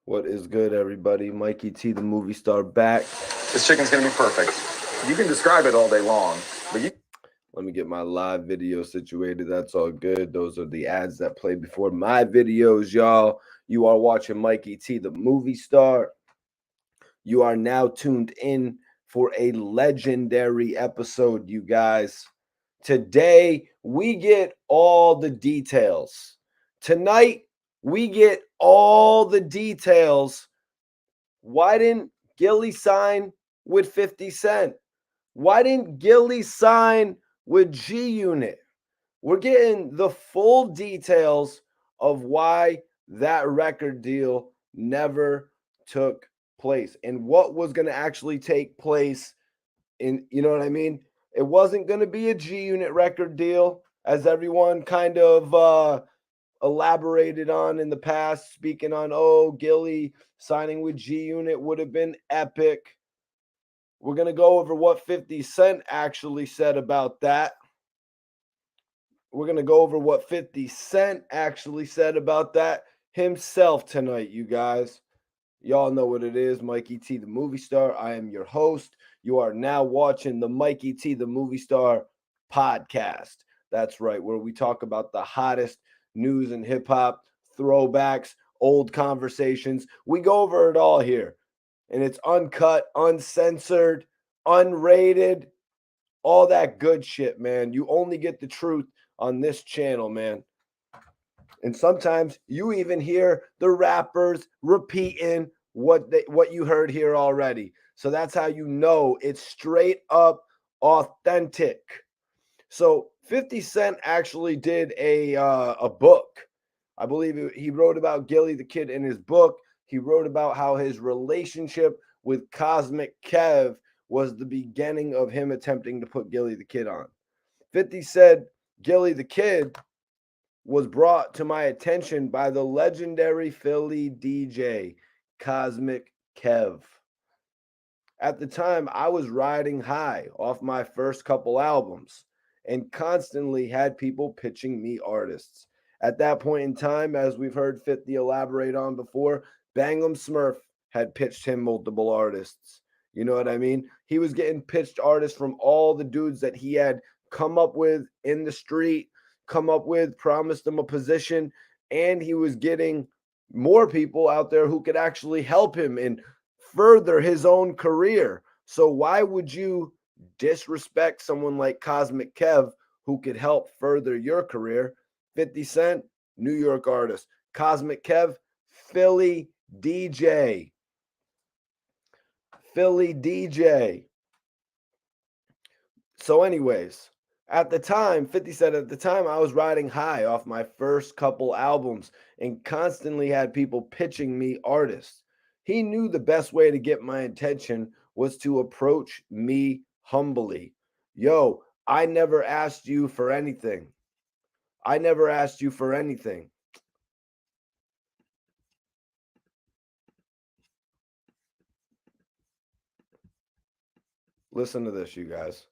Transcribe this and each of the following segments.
What is good, everybody? Mikey T, the movie star, back. This chicken's gonna be perfect. You can describe it all day long, but you Let me get my live video situated. That's all good. Those are the ads that play before my videos, y'all. You are watching Mikey T, the movie star. You are now tuned in for a legendary episode, you guys. Today, we get all the details. Tonight, we get all the details. Why didn't Gilly sign with 50 Cent? Why didn't Gilly sign with G-Unit? We're getting the full details of why that record deal never took place and what was going to actually take place in, you know what I mean? It wasn't going to be a G-Unit record deal, as everyone kind of elaborated on in the past, speaking on, oh, Gilly signing with G-Unit would have been epic. We're going to go over what 50 Cent actually said about that. We're going to go over what 50 Cent actually said about that himself tonight, you guys. Y'all know what it is. Mikey T, the movie star. I am your host. You are now watching the Mikey T, the movie star podcast. That's right, where we talk about the hottest news in hip hop, throwbacks, old conversations. We go over it all here. And it's uncut, uncensored, unrated, all that good shit, man. You only get the truth on this channel, man. And sometimes you even hear the rappers repeating what you heard here already. So that's how you know it's straight up authentic. So 50 Cent actually did a book. I believe he wrote about Gilly the Kid in his book. He wrote about how his relationship with Cosmic Kev was the beginning of him attempting to put Gilly the Kid on. 50 said Gilly the Kid was brought to my attention by the legendary Philly DJ, Cosmic Kev. At the time, I was riding high off my first couple albums and constantly had people pitching me artists. At that point in time, as we've heard 50 elaborate on before, Bangum Smurf had pitched him multiple artists. You know what I mean? He was getting pitched artists from all the dudes that he had come up with in the street, come up with, promised him a position, and he was getting more people out there who could actually help him and further his own career. So why would you disrespect someone like Cosmic Kev who could help further your career? 50 Cent, New York artist. Cosmic Kev, Philly DJ. Philly DJ. So, anyways, at the time, 50 said at the time I was riding high off my first couple albums and constantly had people pitching me artists. He knew the best way to get my attention was to approach me humbly. Yo, I never asked you for anything. I never asked you for anything. Listen to this, you guys.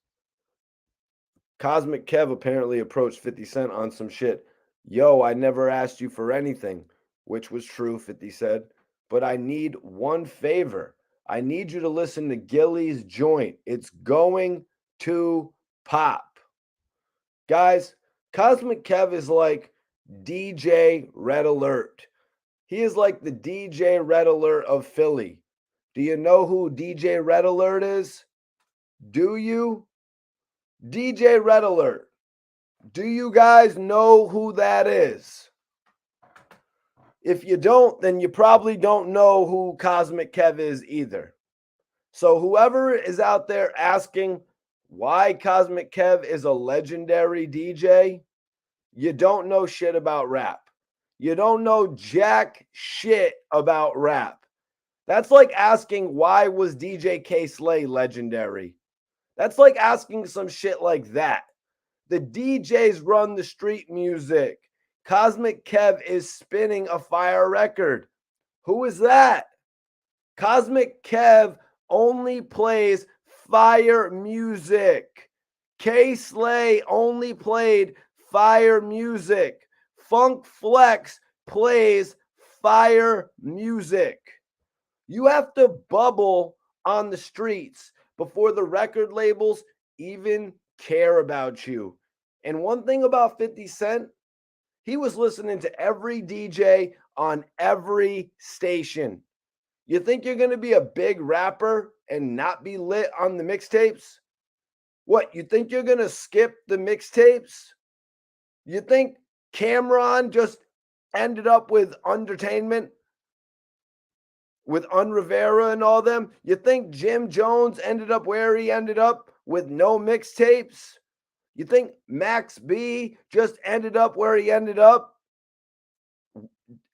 Cosmic Kev apparently approached 50 Cent on some shit. Yo, I never asked you for anything, which was true, 50 said. But I need one favor. I need you to listen to Gilly's joint. It's going to pop. Guys, Cosmic Kev is like DJ Red Alert. He is like the DJ Red Alert of Philly. Do you know who DJ Red Alert is? Do you? DJ Red Alert. Do you guys know who that is? If you don't, then you probably don't know who Cosmic Kev is either. So whoever is out there asking why Cosmic Kev is a legendary DJ, you don't know shit about rap. You don't know jack shit about rap. That's like asking why was DJ K Slay legendary? That's like asking some shit like that. The DJs run the street music. Cosmic Kev is spinning a fire record. Who is that? Cosmic Kev only plays fire music. K Slay only played fire music. Funk Flex plays fire music. You have to bubble on the streets before the record labels even care about you. And one thing about 50 Cent, he was listening to every DJ on every station. You think you're going to be a big rapper and not be lit on the mixtapes? What, you think you're going to skip the mixtapes? You think Cameron just ended up with Entertainment, with Unrivera and all them? You think Jim Jones ended up where he ended up with no mixtapes? You think Max B just ended up where he ended up?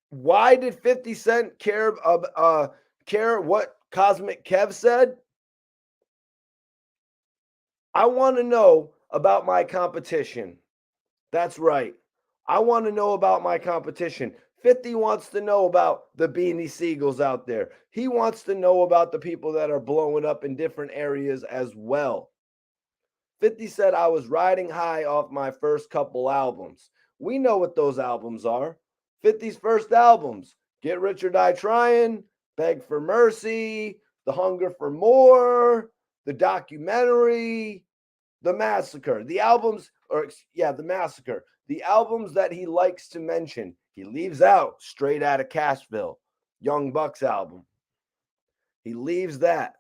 Why did 50 Cent care what Cosmic Kev said? I want to know about my competition. That's right. I want to know about my competition. 50 wants to know about the Beanie Seagulls out there. He wants to know about the people that are blowing up in different areas as well. 50 said I was riding high off my first couple albums. We know what those albums are. 50's first albums: Get Rich or Die Trying, Beg for Mercy, The Hunger for More, The Documentary, The Massacre. The Massacre. The albums that he likes to mention. He leaves out Straight Outta Cashville, Young Buck's album. He leaves that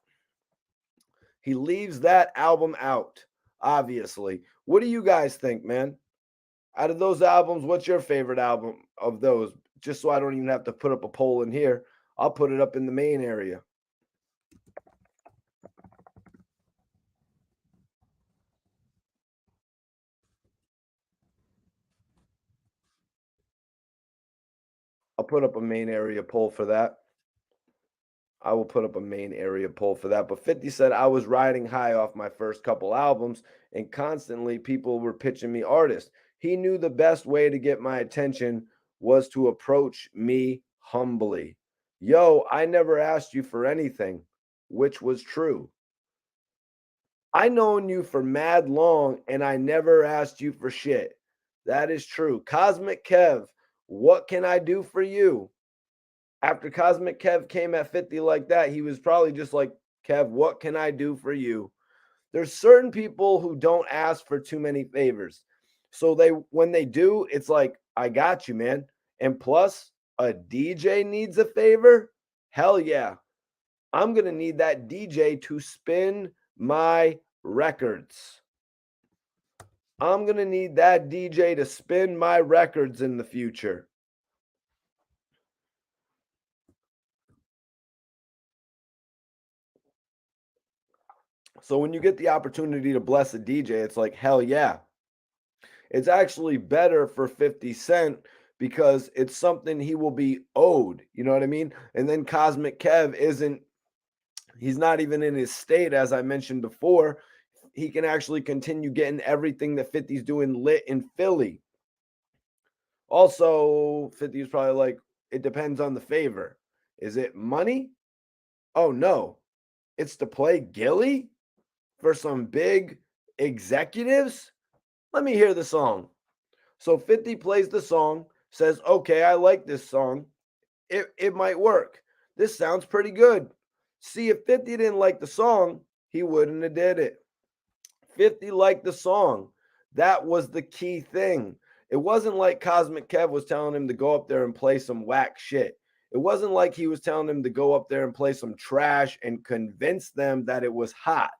album out, obviously. What do you guys think, man? Out of those albums, what's your favorite album of those? Just so I don't even have to put up a poll in here, I'll put it up in the main area. I'll put up a main area poll for that. I will put up a main area poll for that. But 50 said I was riding high off my first couple albums, and constantly people were pitching me artists. He knew the best way to get my attention was to approach me humbly. Yo, I never asked you for anything, which was true. I known you for mad long, and I never asked you for shit. That is true. Cosmic Kev, what can I do for you? After Cosmic Kev came at 50 like that, he was probably just like, Kev, what can I do for you? There's certain people who don't ask for too many favors. So when they do, it's like, I got you, man. And plus, a DJ needs a favor? Hell yeah. I'm going to need that DJ to spin my records. I'm going to need that DJ to spin my records in the future. So when you get the opportunity to bless a DJ, it's like, hell yeah. It's actually better for 50 Cent because it's something he will be owed. You know what I mean? And then Cosmic Kev he's not even in his state, as I mentioned before. He can actually continue getting everything that 50's doing lit in Philly. Also, 50 is probably like, it depends on the favor. Is it money? Oh, no. It's to play Gilly for some big executives? Let me hear the song. So 50 plays the song, says, okay, I like this song. It might work. This sounds pretty good. See, if 50 didn't like the song, he wouldn't have did it. 50 liked the song. That was the key thing. It wasn't like Cosmic Kev was telling him to go up there and play some whack shit. It wasn't like he was telling him to go up there and play some trash and convince them that it was hot.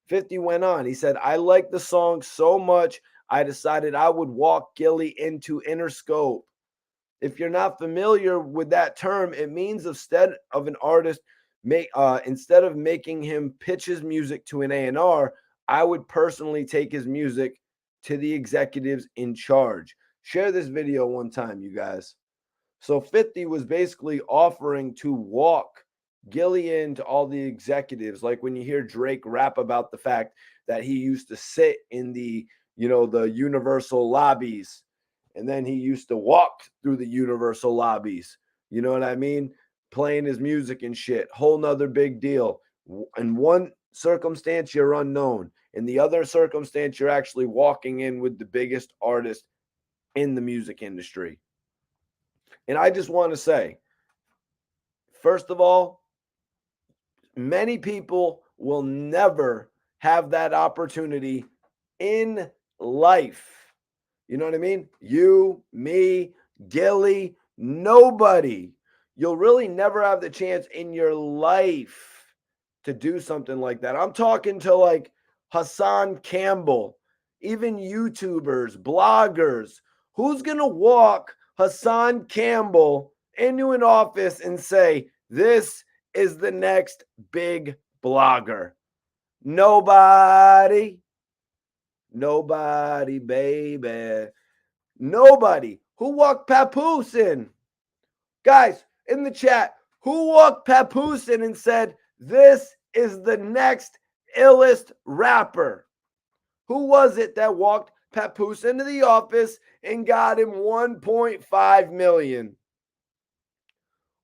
50 went on. He said, I like the song so much, I decided I would walk Gilly into Interscope. If you're not familiar with that term, it means instead of an artist instead of making him pitch his music to an A&R, I would personally take his music to the executives in charge. Share this video one time, you guys. So 50 was basically offering to walk Gilly into all the executives. Like when you hear Drake rap about the fact that he used to sit in the Universal lobbies, and then he used to walk through the Universal lobbies. You know what I mean? Playing his music and shit. Whole nother big deal. In one circumstance, you're unknown. In the other circumstance, you're actually walking in with the biggest artist in the music industry. And I just want to say, first of all, many people will never have that opportunity in life. You know what I mean? You, me, Gilly, nobody. You'll really never have the chance in your life to do something like that. I'm talking to like Hassan Campbell, even YouTubers, bloggers. Who's going to walk Hassan Campbell into an office and say, this is the next big blogger? Nobody. Nobody, baby. Nobody. Who walked Papoose in? Guys, in the chat, who walked Papoose in and said, this is the next illest rapper? Who was it that walked Papoose into the office and got him $1.5 million?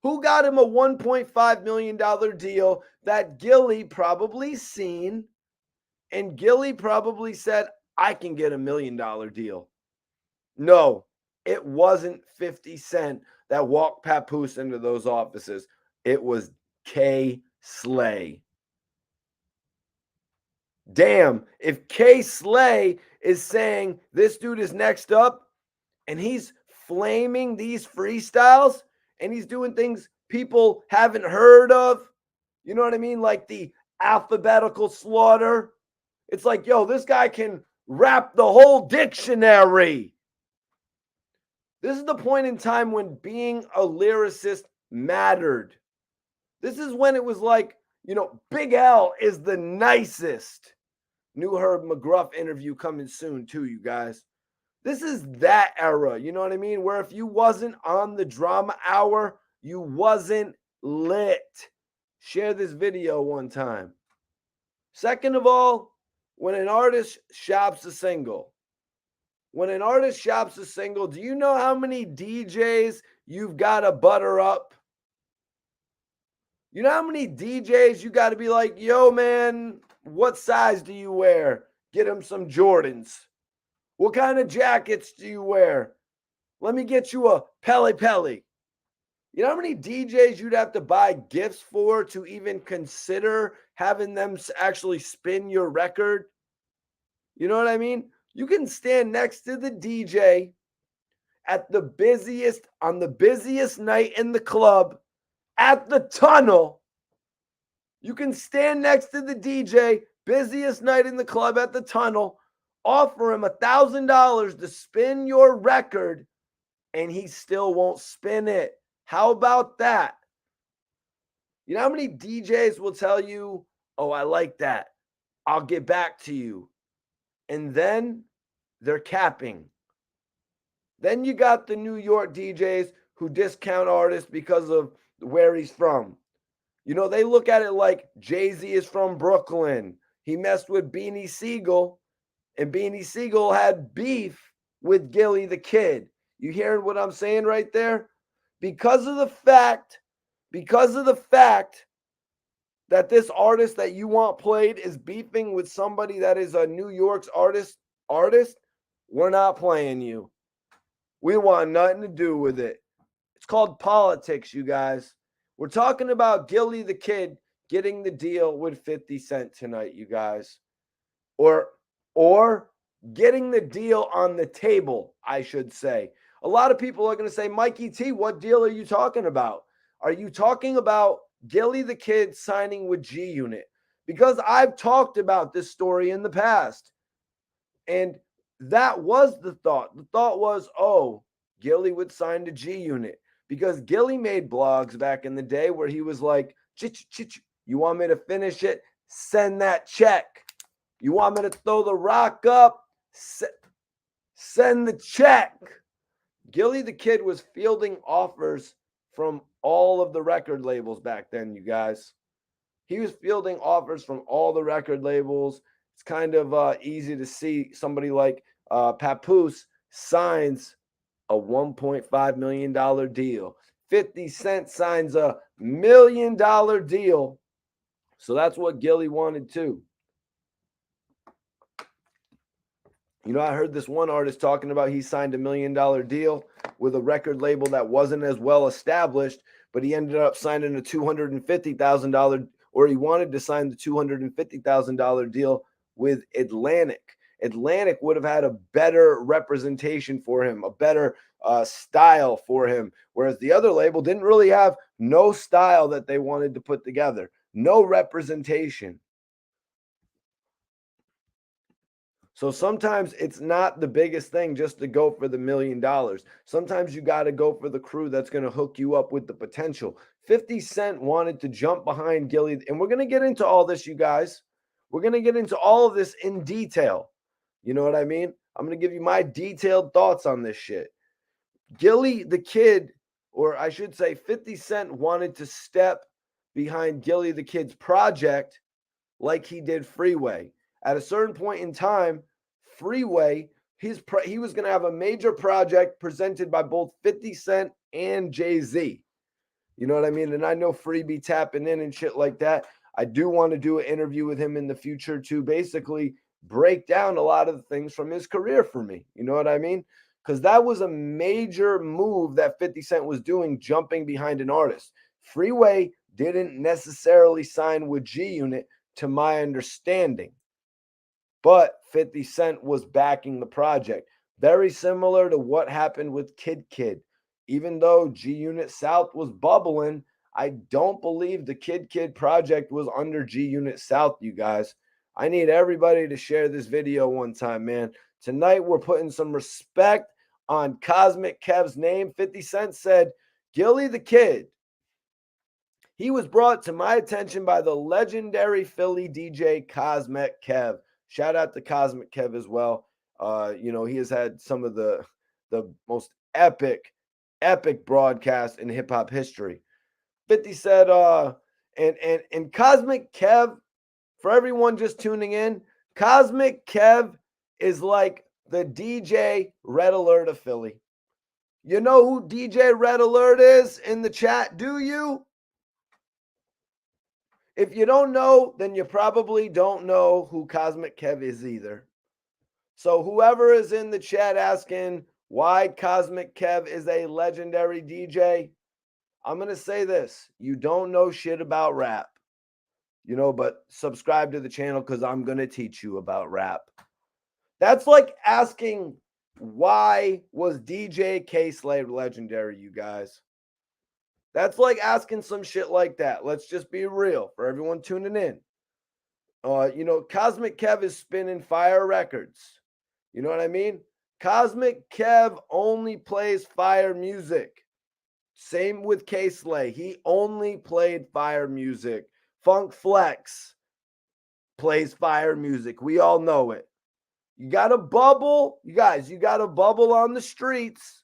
Who got him a $1.5 million deal that Gilly probably seen, and Gilly probably said, I can get $1 million deal? No, it wasn't 50 Cent that walked Papoose into those offices. It was K Slay. Damn, if K Slay is saying this dude is next up and he's flaming these freestyles and he's doing things people haven't heard of, you know what I mean? Like the alphabetical slaughter. It's like, yo, this guy can rap the whole dictionary. This is the point in time when being a lyricist mattered. This is when it was like, you know, Big L is the nicest. New Herb McGruff interview coming soon too, you guys. This is that era, you know what I mean? Where if you wasn't on the drama hour, you wasn't lit. Share this video one time. Second of all, when an artist shops a single, do you know how many DJs you've got to butter up? You know how many DJs you got to be like, yo, man, what size do you wear? Get him some Jordans. What kind of jackets do you wear? Let me get you a Pele Pele. You know how many DJs you'd have to buy gifts for to even consider having them actually spin your record? You know what I mean? You can stand next to the DJ at the busiest, on the busiest night in the club, at the tunnel. You can stand next to the DJ, busiest night in the club at the tunnel, offer him $1,000 to spin your record, and he still won't spin it. How about that? You know how many DJs will tell you, oh, I like that, I'll get back to you. And then they're capping. Then you got the New York DJs who discount artists because of where he's from. You know, they look at it like Jay-Z is from Brooklyn. He messed with Beanie Siegel, and Beanie Siegel had beef with Gilly the Kid. You hearing what I'm saying right there? Because of the fact that this artist that you want played is beefing with somebody that is a New York's artist, we're not playing you. We want nothing to do with it. It's called politics, you guys. We're talking about Gilly the Kid getting the deal with 50 Cent tonight, you guys. Or getting the deal on the table, I should say. A lot of people are going to say, Mikey T, what deal are you talking about? Are you talking about Gilly the Kid signing with G-Unit? Because I've talked about this story in the past. And that was the thought. The thought was, oh, Gilly would sign to G-Unit. Because Gilly made blogs back in the day where he was like, you want me to finish it? Send that check. You want me to throw the rock up? Send the check. Gilly the Kid was fielding offers from all of the record labels back then, you guys. He was fielding offers from all the record labels. It's kind of easy to see somebody like Papoose signs a $1.5 million deal. 50 Cent signs a $1 million deal. So that's what Gilly wanted too. You know, I heard this one artist talking about he signed a $1 million deal. with a record label that wasn't as well established, but he ended up signing a $250,000, or he wanted to sign the $250,000 deal with Atlantic. Atlantic would have had a better representation for him, a better style for him, whereas the other label didn't really have no style that they wanted to put together, no representation. So sometimes it's not the biggest thing just to go for the $1 million. Sometimes you got to go for the crew that's going to hook you up with the potential. 50 Cent wanted to jump behind Gilly, and we're going to get into all this, you guys. We're going to get into all of this in detail. You know what I mean? I'm going to give you my detailed thoughts on this shit. Gilly the Kid, or I should say 50 Cent, wanted to step behind Gilly the Kid's project like he did Freeway. At a certain point in time, Freeway, he was going to have a major project presented by both 50 Cent and Jay-Z. You know what I mean? And I know Free be tapping in and shit like that. I do want to do an interview with him in the future to basically break down a lot of the things from his career for me. You know what I mean? Because that was a major move that 50 Cent was doing, jumping behind an artist. Freeway didn't necessarily sign with G-Unit, to my understanding, but 50 Cent was backing the project. Very similar to what happened with Kid Kid. Even though G-Unit South was bubbling, I don't believe the Kid Kid project was under G-Unit South, you guys. I need everybody to share this video one time, man. Tonight, we're putting some respect on Cosmic Kev's name. 50 Cent said, Gilly the Kid. He was brought to my attention by the legendary Philly DJ Cosmic Kev. Shout out to Cosmic Kev as well. He has had some of the most epic broadcasts in hip hop history. 50 said, and Cosmic Kev, for everyone just tuning in, Cosmic Kev is like the DJ Red Alert of Philly. You know who DJ Red Alert is in the chat, do you? If you don't know, then you probably don't know who Cosmic Kev is either. So whoever is in the chat asking why Cosmic Kev is a legendary DJ, I'm going to say this. You don't know shit about rap. But subscribe to the channel because I'm going to teach you about rap. That's like asking, why was DJ K-Slave legendary, you guys? That's like asking some shit like that. Let's just be real for everyone tuning in. Cosmic Kev is spinning fire records. You know what I mean? Cosmic Kev only plays fire music. Same with K-Slay. He only played fire music. Funk Flex plays fire music. We all know it. You got to bubble. You guys, you got to bubble on the streets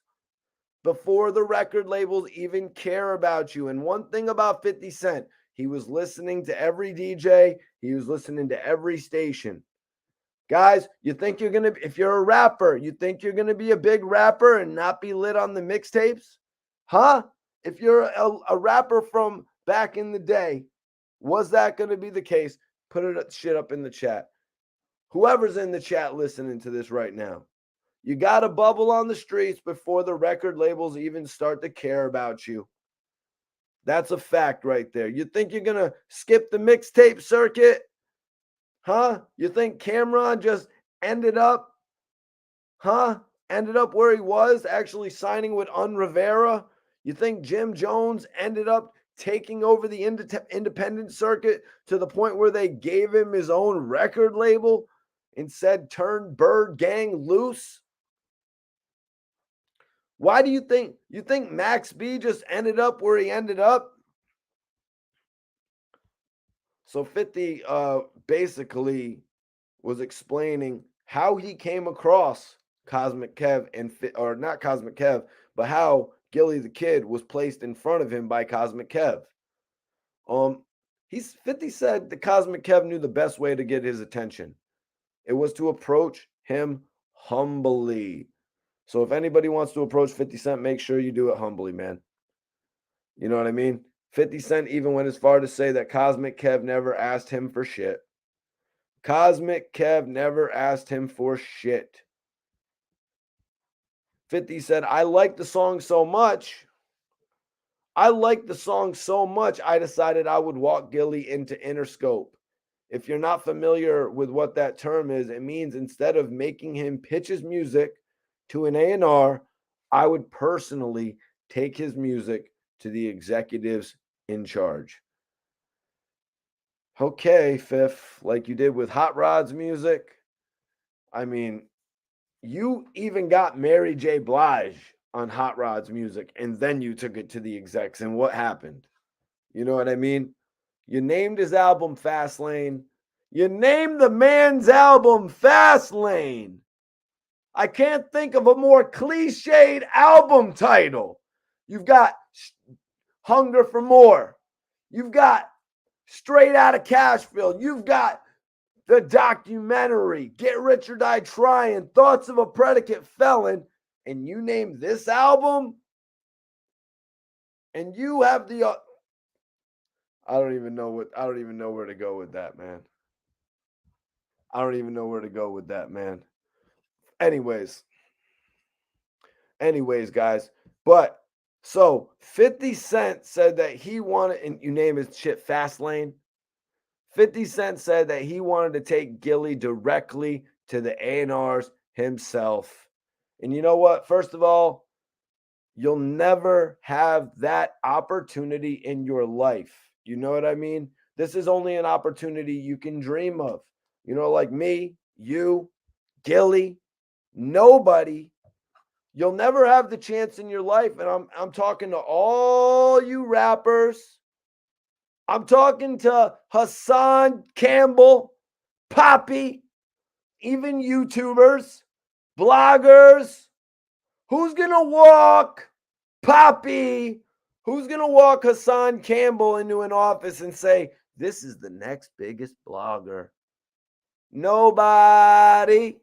before the record labels even care about you. And one thing about 50 Cent, he was listening to every DJ. He was listening to every station. Guys, you think you're going to, if you're a rapper, you think you're going to be a big rapper and not be lit on the mixtapes? Huh? If you're a rapper from back in the day, was that going to be the case? Put it shit up in the chat. Whoever's in the chat listening to this right now. You got to bubble on the streets before the record labels even start to care about you. That's a fact right there. You think you're going to skip the mixtape circuit? Huh? You think Cameron just ended up where he was, actually signing with Rivera? You think Jim Jones ended up taking over the independent circuit to the point where they gave him his own record label and said, turn Bird Gang loose? Why do you think Max B just ended up where he ended up? So 50 basically was explaining how he came across Cosmic Kev or not Cosmic Kev, but how Gilly the Kid was placed in front of him by Cosmic Kev. 50 said the Cosmic Kev knew the best way to get his attention. It was to approach him humbly. So if anybody wants to approach 50 Cent, make sure you do it humbly, man. You know what I mean? 50 Cent even went as far to say that Cosmic Kev never asked him for shit. Cosmic Kev never asked him for shit. 50 said, I like the song so much. I decided I would walk Gilly into Interscope. If you're not familiar with what that term is, it means instead of making him pitch his music to an A&R, I would personally take his music to the executives in charge. Okay, Fifth, like you did with Hot Rod's music. I mean, you even got Mary J. Blige on Hot Rod's music, and then you took it to the execs. And what happened? You know what I mean? You named his album Fast Lane. You named the man's album Fast Lane. I can't think of a more cliched album title. You've got Hunger for More. You've got Straight Outta Cashville. You've got the documentary, Get Rich or Die Trying, Thoughts of a Predicate Felon, and you name this album, and you have the I don't even know where to go with that, man. Anyways, guys. But so 50 Cent said that he wanted, and you name his shit Fast Lane. 50 Cent said that he wanted to take Gilly directly to the A&Rs himself. And you know what? First of all, you'll never have that opportunity in your life. You know what I mean? This is only an opportunity you can dream of. You know, like me, you, Gilly, nobody. You'll never have the chance in your life. And I'm talking to all you rappers. I'm talking to Hassan Campbell, Poppy, even YouTubers, bloggers. Who's going to walk Poppy? Who's going to walk Hassan Campbell into an office and say, this is the next biggest blogger? Nobody.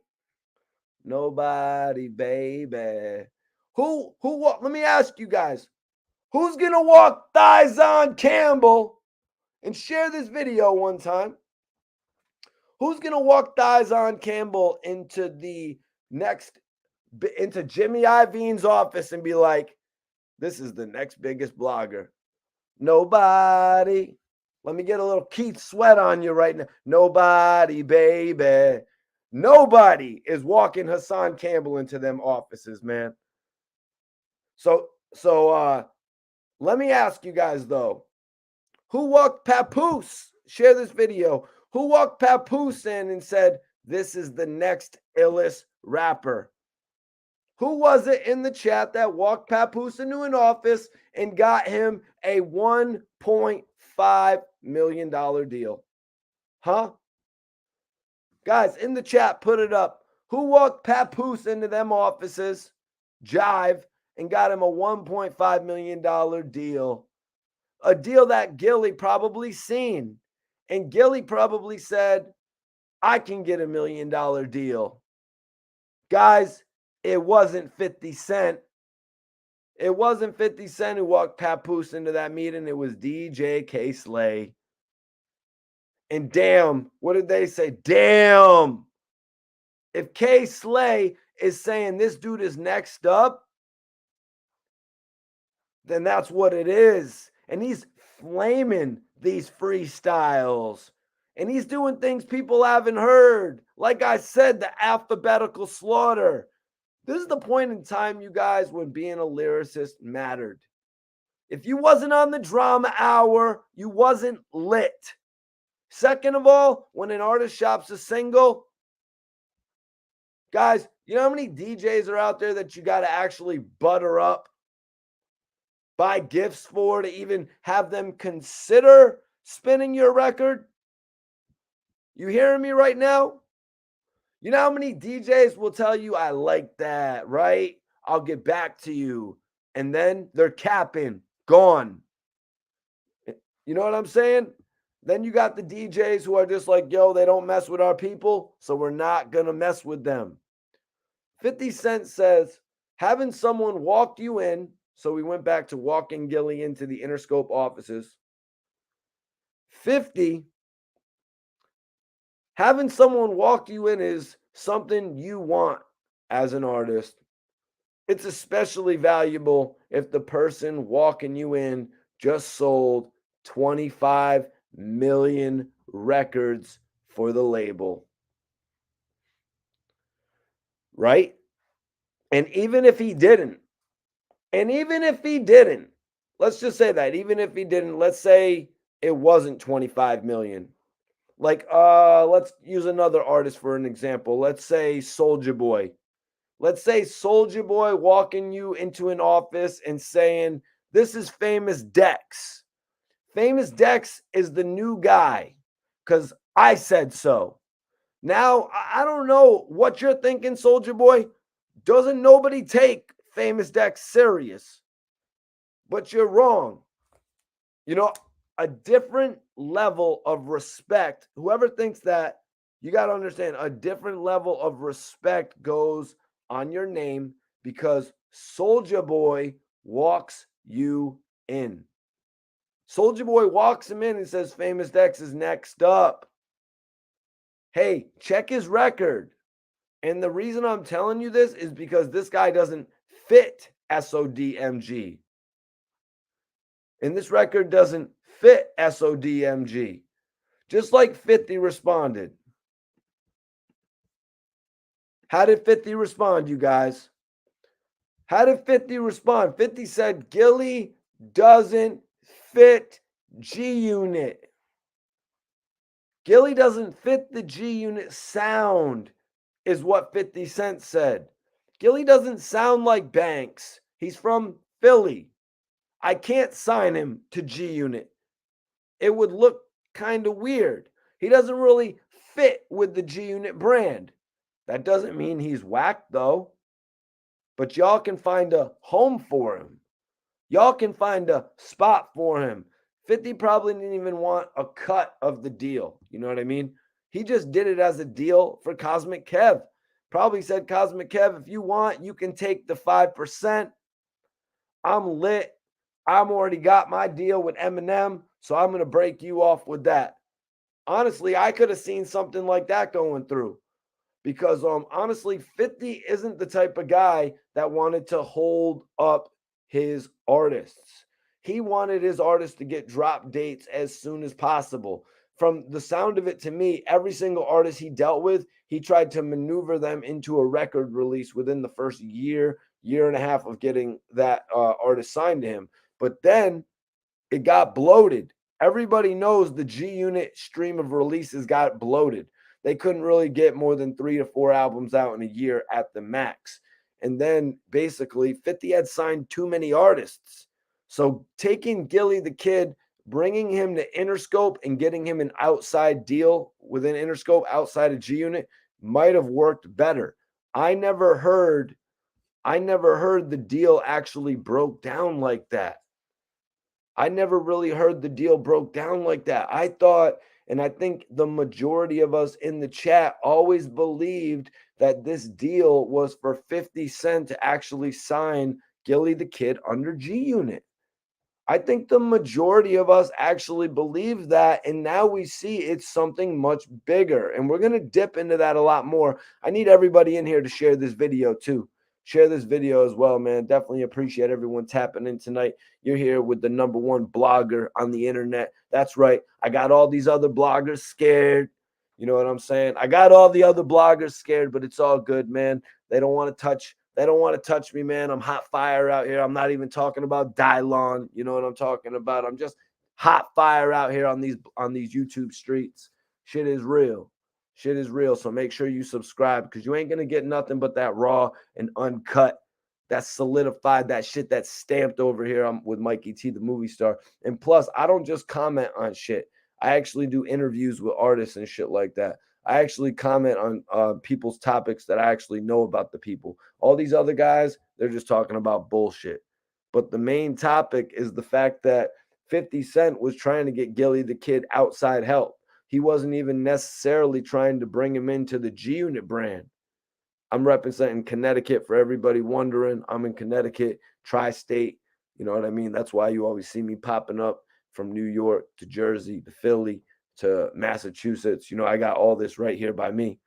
Nobody, baby. Let me ask you guys, who's going to walk Hassan Campbell and share this video one time? Who's going to walk Hassan Campbell into Jimmy Iovine's office and be like, this is the next biggest blogger? Nobody. Let me get a little Keith Sweat on you right now. Nobody, baby. Nobody is walking Hassan Campbell into them offices, man. So let me ask you guys though, who walked Papoose? Share this video. Who walked Papoose in and said, this is the next illest rapper? Who was it in the chat that walked Papoose into an office and got him a $1.5 million deal? Huh? Guys, in the chat, put it up. Who walked Papoose into them offices, Jive, and got him a $1.5 million deal? A deal that Gilly probably seen. And Gilly probably said, I can get $1 million deal. Guys, it wasn't 50 Cent. It wasn't 50 Cent who walked Papoose into that meeting. It was DJ K-Slay. And damn, what did they say? Damn. If K-Slay is saying this dude is next up, then that's what it is. And he's flaming these freestyles. And he's doing things people haven't heard. Like I said, the alphabetical slaughter. This is the point in time, you guys, when being a lyricist mattered. If you wasn't on the drama hour, you wasn't lit. Second of all, when an artist shops a single, guys, you know how many DJs are out there that you got to actually butter up, buy gifts for to even have them consider spinning your record? You hearing me right now? You know how many DJs will tell you, I like that, right? I'll get back to you. And then they're capping, gone. You know what I'm saying? Then you got the DJs who are just like, yo, they don't mess with our people, so we're not going to mess with them. 50 Cent says, having someone walk you in, so we went back to walking Gilly into the Interscope offices. 50, having someone walk you in is something you want as an artist. It's especially valuable if the person walking you in just sold 25 million records for the label, right? And even if he didn't, let's just say that, even if he didn't, let's say it wasn't 25 million. Like, let's use another artist for an example. Let's say Soulja Boy. Let's say Soulja Boy walking you into an office and saying, "This is Famous Dex. Famous Dex is the new guy because I said so." Now, I don't know what you're thinking, Soulja Boy. Doesn't nobody take Famous Dex serious? But you're wrong. You know, a different level of respect. Whoever thinks that, you got to understand a different level of respect goes on your name because Soulja Boy walks you in. Soulja Boy walks him in and says, Famous Dex is next up. Hey, check his record. And the reason I'm telling you this is because this guy doesn't fit SODMG. And this record doesn't fit SODMG. Just like 50 responded. How did 50 respond, you guys? How did 50 respond? 50 said Gilly doesn't fit G-Unit. Gilly doesn't fit the G-Unit sound, is what 50 Cent said. Gilly doesn't sound like Banks. He's from Philly. I can't sign him to G-Unit. It would look kind of weird. He doesn't really fit with the G-Unit brand. That doesn't mean he's whack, though. But y'all can find a home for him. Y'all can find a spot for him. 50 probably didn't even want a cut of the deal. You know what I mean? He just did it as a deal for Cosmic Kev. Probably said, Cosmic Kev, if you want, you can take the 5%. I'm lit. I'm already got my deal with Eminem, so I'm going to break you off with that. Honestly, I could have seen something like that going through because honestly, 50 isn't the type of guy that wanted to hold up his artists. He wanted his artists to get drop dates as soon as possible. From the sound of it to me, every single artist he dealt with, he tried to maneuver them into a record release within the first year and a half of getting that artist signed to him. But then it got bloated. Everybody knows the G-Unit stream of releases got bloated. They couldn't really get more than 3 to 4 albums out in a year at the max. And then basically 50 had signed too many artists. So taking Gilly the Kid, bringing him to Interscope and getting him an outside deal within Interscope outside of G-Unit might have worked better. I never heard the deal actually broke down like that. I never really heard the deal broke down like that. I thought, and I think the majority of us in the chat always believed that this deal was for 50 Cent to actually sign Gilly the Kid under G-Unit. I think the majority of us actually believe that, and now we see it's something much bigger, and we're going to dip into that a lot more. I need everybody in here to share this video too. Share this video as well, man. Definitely appreciate everyone tapping in tonight. You're here with the #1 blogger on the internet. That's right. I got all these other bloggers scared. You know what I'm saying? I got all the other bloggers scared, but it's all good, man. They don't want to touch me, man. I'm hot fire out here. I'm not even talking about Dylon. You know what I'm talking about? I'm just hot fire out here on these YouTube streets. Shit is real. Shit is real. So make sure you subscribe because you ain't gonna get nothing but that raw and uncut, that solidified, that shit that's stamped over here. I'm with Mikey T, the movie star. And plus, I don't just comment on shit. I actually do interviews with artists and shit like that. I actually comment on people's topics that I actually know about the people. All these other guys, they're just talking about bullshit. But the main topic is the fact that 50 Cent was trying to get Gilly the Kid outside help. He wasn't even necessarily trying to bring him into the G-Unit brand. I'm representing Connecticut for everybody wondering. I'm in Connecticut, tri-state. You know what I mean? That's why you always see me popping up from New York to Jersey to Philly to Massachusetts. You know, I got all this right here by me.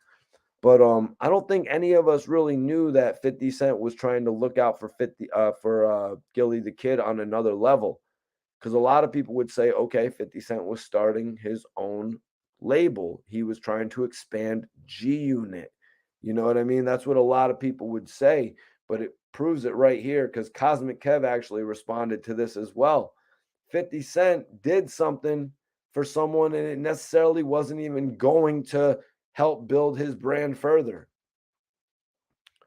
But I don't think any of us really knew that 50 Cent was trying to look out for Gilly the Kid on another level. Because a lot of people would say, okay, 50 Cent was starting his own label. He was trying to expand G-Unit. You know what I mean? That's what a lot of people would say. But it proves it right here because Cosmic Kev actually responded to this as well. 50 Cent did something for someone and it necessarily wasn't even going to help build his brand further.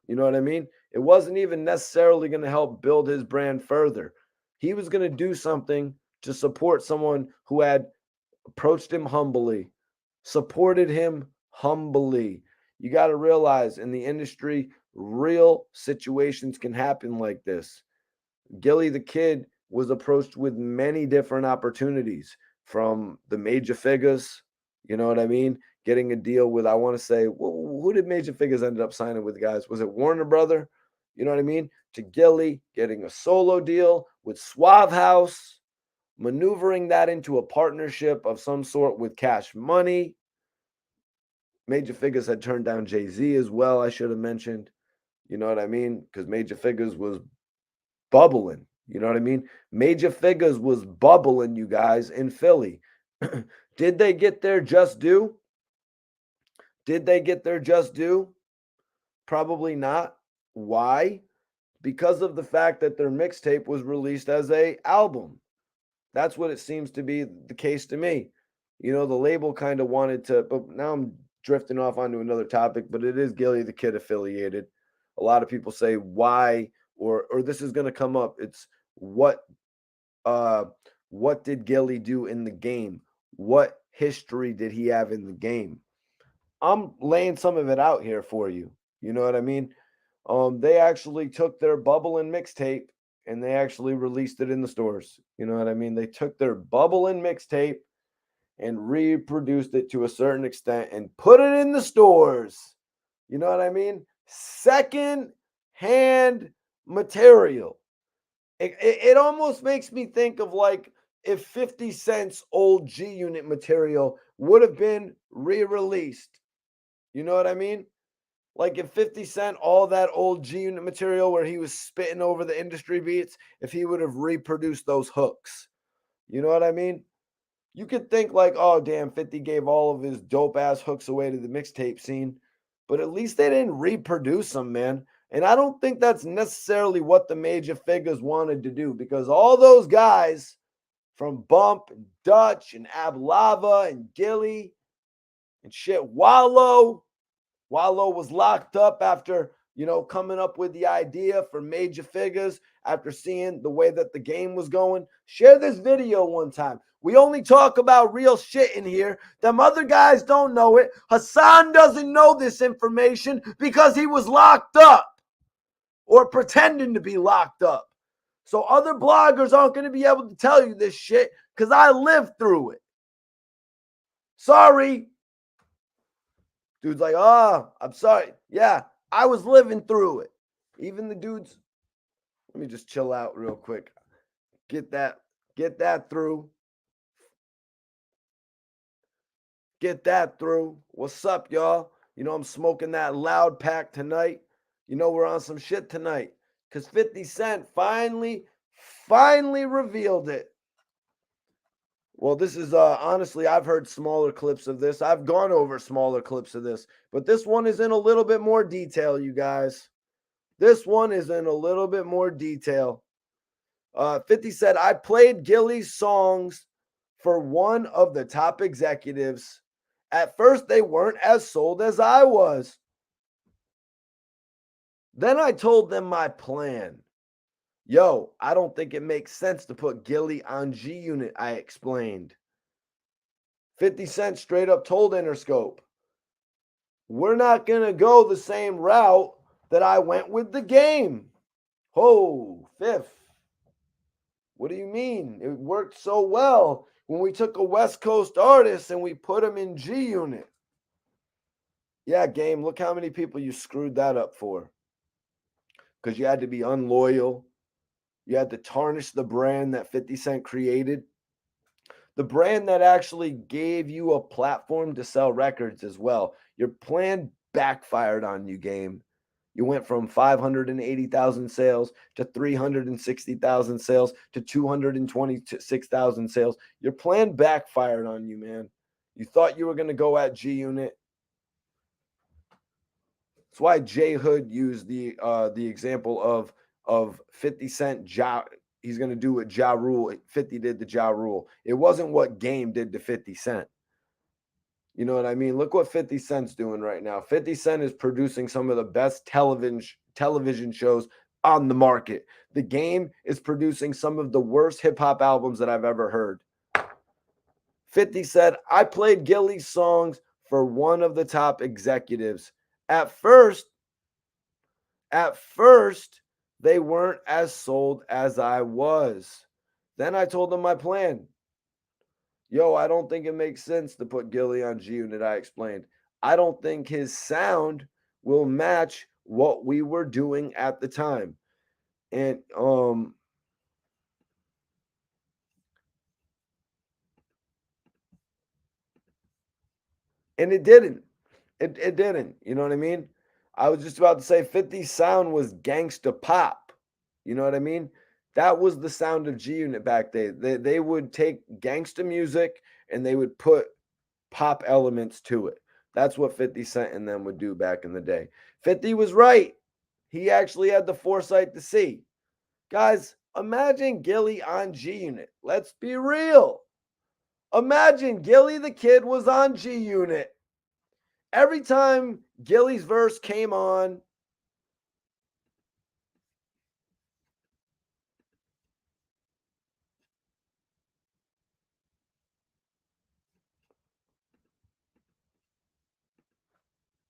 You know what I mean? It wasn't even necessarily going to help build his brand further. He was going to do something to support someone who had approached him humbly, supported him humbly. You got to realize in the industry, real situations can happen like this. Gilly the Kid was approached with many different opportunities from the major figures. You know what I mean? Getting a deal with, I want to say, who did major figures ended up signing with, guys? Was it Warner Brother? You know what I mean? To Gilly getting a solo deal with Suave House, maneuvering that into a partnership of some sort with Cash Money. Major Figures had turned down Jay-Z as well, I should have mentioned. You know what I mean? Because Major Figures was bubbling. You know what I mean? Major Figures was bubbling, you guys, in Philly. Did they get their just due? Did they get their just due? Probably not. Why? Because of the fact that their mixtape was released as a album. That's what it seems to be the case to me. You know, the label kind of wanted to, but now I'm drifting off onto another topic, but it is Gilly the Kid affiliated. A lot of people say why, or this is going to come up. It's uh what did Gilly do in the game? What history did he have in the game? I'm laying some of it out here for you. You know what I mean? They actually took their Bubble and mixtape and they actually released it in the stores. You know what I mean? They took their Bubble and mixtape and reproduced it to a certain extent and put it in the stores. You know what I mean? Second hand material. It almost makes me think of like if 50 Cent's old G-Unit material would have been re-released. You know what I mean? Like if 50 Cent, all that old G-Unit material where he was spitting over the industry beats, if he would have reproduced those hooks. You know what I mean? You could think like, oh, damn, 50 gave all of his dope ass hooks away to the mixtape scene, but at least they didn't reproduce them, man. And I don't think that's necessarily what the major figures wanted to do because all those guys from Bump and Dutch and Ab Lava and Gilly and shit, Wallow was locked up after, coming up with the idea for major figures after seeing the way that the game was going. Share this video one time. We only talk about real shit in here. Them other guys don't know it. Hassan doesn't know this information because he was locked up or pretending to be locked up. So other bloggers aren't going to be able to tell you this shit because I lived through it. Sorry. Dude's like, oh, I'm sorry. Yeah, I was living through it. Even the dudes, let me just chill out real quick. Get that through. Get that through. What's up, y'all? You know, I'm smoking that loud pack tonight. You know, we're on some shit tonight. Because 50 Cent finally revealed it. Well, this is honestly, I've heard smaller clips of this. I've gone over smaller clips of this, but this one is in a little bit more detail, you guys. This one is in a little bit more detail. 50 said, I played Gilly's songs for one of the top executives. At first, they weren't as sold as I was. Then I told them my plan. Yo, I don't think it makes sense to put Gilly on G-Unit, I explained. 50 Cent straight up told Interscope, we're not going to go the same route that I went with the game. Oh, fifth. What do you mean? It worked so well when we took a West Coast artist and we put him in G-Unit. Yeah, game, look how many people you screwed that up for. Because you had to be unloyal. You had to tarnish the brand that 50 Cent created. The brand that actually gave you a platform to sell records as well. Your plan backfired on you, game. You went from 580,000 sales to 360,000 sales to 226,000 sales. Your plan backfired on you, man. You thought you were going to go at G-Unit. That's why J Hood used the example of 50 Cent. He's going to do what Ja Rule 50 did to Ja Rule. It wasn't what Game did to 50 Cent. You know what I mean? Look what 50 Cent's doing right now. 50 Cent is producing some of the best television shows on the market. The Game is producing some of the worst hip hop albums that I've ever heard. 50 said, I played Gilly's songs for one of the top executives. At first, they weren't as sold as I was. Then I told them my plan. Yo, I don't think it makes sense to put Gilly on G-Unit, I explained. I don't think his sound will match what we were doing at the time. And it didn't. It didn't. You know what I mean? I was just about to say 50's sound was gangsta pop. You know what I mean? That was the sound of G-Unit back then. They would take gangsta music and they would put pop elements to it. That's what 50 Cent and them would do back in the day. 50 was right. He actually had the foresight to see. Guys, imagine Gilly on G-Unit. Let's be real. Imagine Gilly the Kid was on G-Unit. Every time Gilly's verse came on,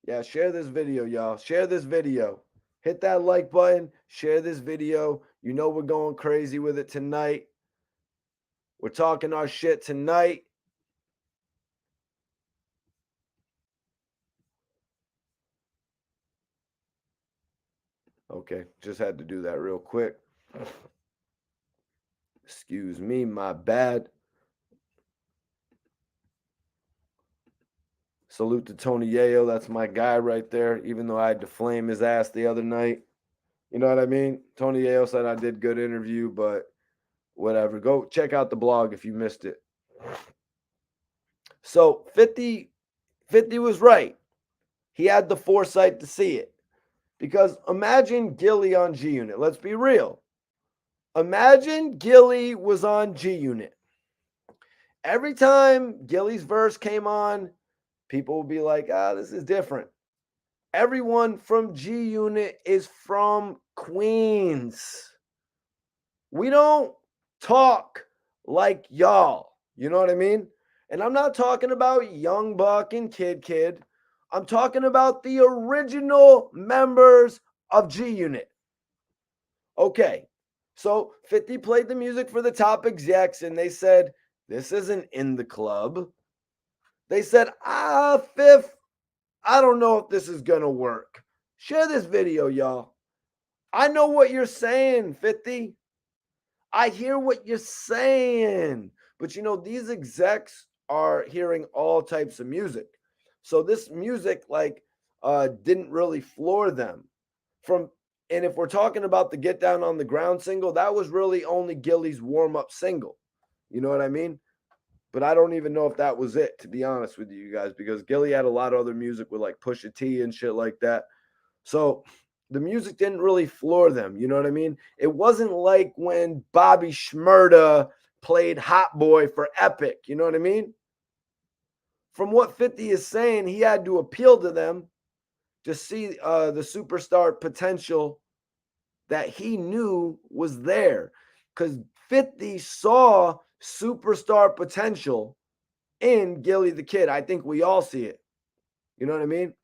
yeah, share this video, y'all. Share this video. Hit that like button. Share this video. You know we're going crazy with it tonight. We're talking our shit tonight. Okay, just had to do that real quick. Excuse me, my bad. Salute to Tony Yayo. That's my guy right there, even though I had to flame his ass the other night. You know what I mean? Tony Yayo said I did good interview, but whatever. Go check out the blog if you missed it. So 50 was right. He had the foresight to see it. Because imagine Gilly on G-Unit. Let's be real. Imagine Gilly was on G-Unit. Every time Gilly's verse came on, people would be like, this is different. Everyone from G-Unit is from Queens. We don't talk like y'all. You know what I mean? And I'm not talking about Young Buck and Kid. I'm talking about the original members of G-Unit. Okay, so 50 played the music for the top execs, and they said, this isn't in the club. They said, Fifth, I don't know if this is going to work. Share this video, y'all. I know what you're saying, 50. I hear what you're saying. But you know, these execs are hearing all types of music. So this music didn't really floor them. And if we're talking about the Get Down on the Ground single, that was really only Gilly's warm-up single. You know what I mean? But I don't even know if that was it, to be honest with you guys, because Gilly had a lot of other music with like Pusha T and shit like that. So the music didn't really floor them. You know what I mean? It wasn't like when Bobby Shmurda played Hot Boy for Epic. You know what I mean? From what 50 is saying, he had to appeal to them to see the superstar potential that he knew was there. Because 50 saw superstar potential in Gilly the Kid. I think we all see it. You know what I mean?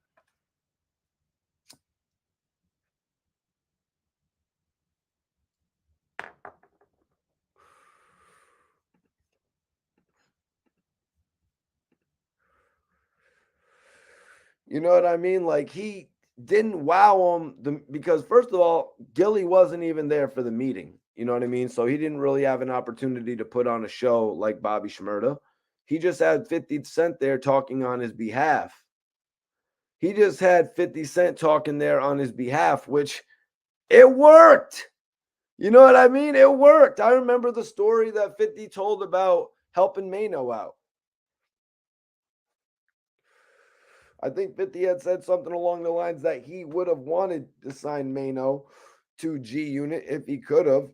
You know what I mean? Like, he didn't wow him because, first of all, Gilly wasn't even there for the meeting. You know what I mean? So he didn't really have an opportunity to put on a show like Bobby Shmurda. He just had 50 Cent there talking on his behalf. He just had 50 Cent talking there on his behalf, which it worked. You know what I mean? It worked. I remember the story that 50 told about helping Mano out. I think 50 had said something along the lines that he would have wanted to sign Mano to G-Unit if he could have.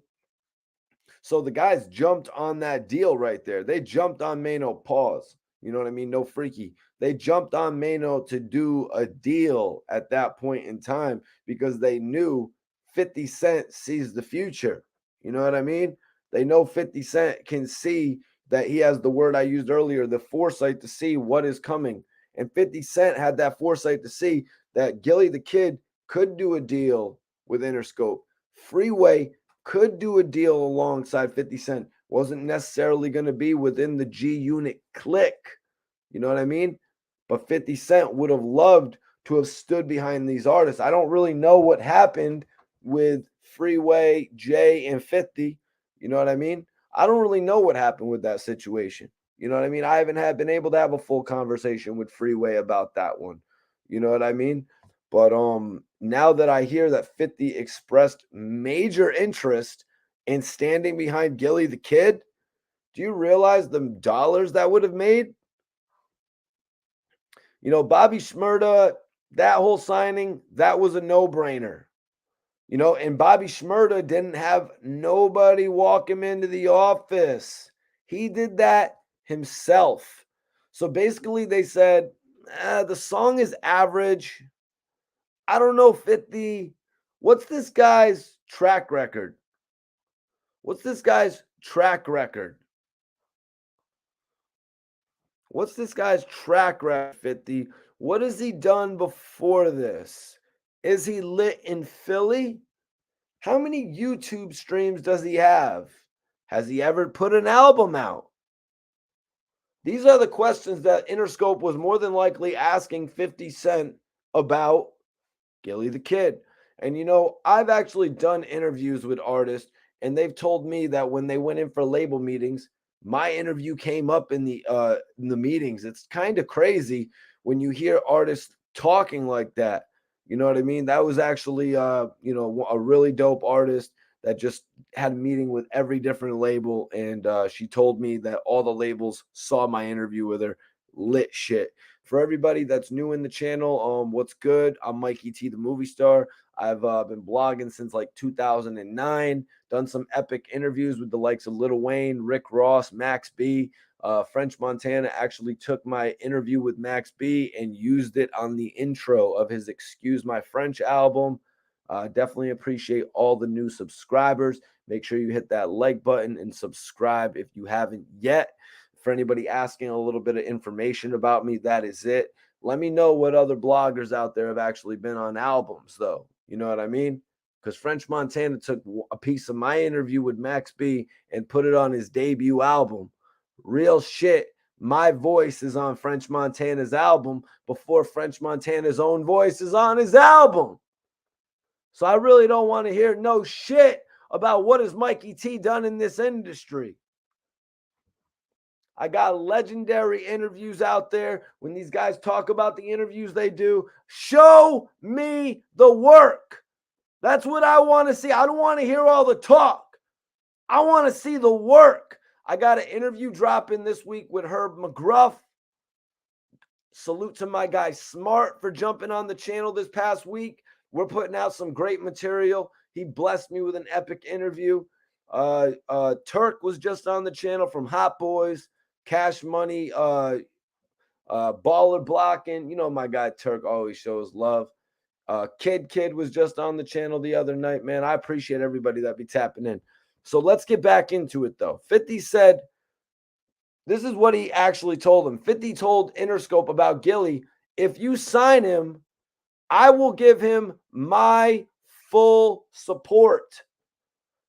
So the guys jumped on that deal right there. They jumped on Mano, pause. You know what I mean? No freaky. They jumped on Mano to do a deal at that point in time because they knew 50 Cent sees the future. You know what I mean? They know 50 Cent can see that he has the word I used earlier, the foresight to see what is coming. And 50 Cent had that foresight to see that Gilly the Kid could do a deal with Interscope. Freeway could do a deal alongside 50 Cent. Wasn't necessarily going to be within the G-Unit clique. You know what I mean? But 50 Cent would have loved to have stood behind these artists. I don't really know what happened with Freeway, Jay, and 50. You know what I mean? I don't really know what happened with that situation. You know what I mean? I haven't been able to have a full conversation with Freeway about that one. You know what I mean? But now that I hear that 50 expressed major interest in standing behind Gilly the Kid, do you realize the dollars that would have made? You know, Bobby Shmurda, that whole signing, that was a no-brainer. You know, and Bobby Shmurda didn't have nobody walk him into the office. He did that himself. So basically they said, the song is average. I don't know, 50. What's this guy's track record? What's this guy's track record? What's this guy's track record, 50? What has he done before this? Is he lit in Philly? How many YouTube streams does he have? Has he ever put an album out? These are the questions that Interscope was more than likely asking 50 Cent about Gilly the Kid. And you know, I've actually done interviews with artists, and they've told me that when they went in for label meetings, my interview came up in the meetings. It's kind of crazy when you hear artists talking like that. You know what I mean? That was actually you know, a really dope artist that just had a meeting with every different label, and she told me that all the labels saw my interview with her. Lit shit. For everybody that's new in the channel, what's good? I'm Mikey T, the movie star. I've been blogging since like 2009, done some epic interviews with the likes of Lil Wayne, Rick Ross, Max B. French Montana actually took my interview with Max B and used it on the intro of his Excuse My French album. Definitely appreciate all the new subscribers. Make sure you hit that like button and subscribe if you haven't yet. For anybody asking a little bit of information about me, that is it. Let me know what other bloggers out there have actually been on albums, though. You know what I mean? Because French Montana took a piece of my interview with Max B and put it on his debut album. Real shit. My voice is on French Montana's album before French Montana's own voice is on his album. So I really don't want to hear no shit about what has Mikey T done in this industry. I got legendary interviews out there. When these guys talk about the interviews they do, show me the work. That's what I want to see. I don't want to hear all the talk. I want to see the work. I got an interview dropping this week with Herb McGruff. Salute to my guy Smart for jumping on the channel this past week. We're putting out some great material. He blessed me with an epic interview. Turk was just on the channel from Hot Boys, Cash Money, Baller Blocking. You know, my guy Turk always shows love. Kid was just on the channel the other night, man. I appreciate everybody that be tapping in. So let's get back into it, though. 50 said, this is what he actually told him. 50 told Interscope about Gilly, if you sign him, I will give him my full support.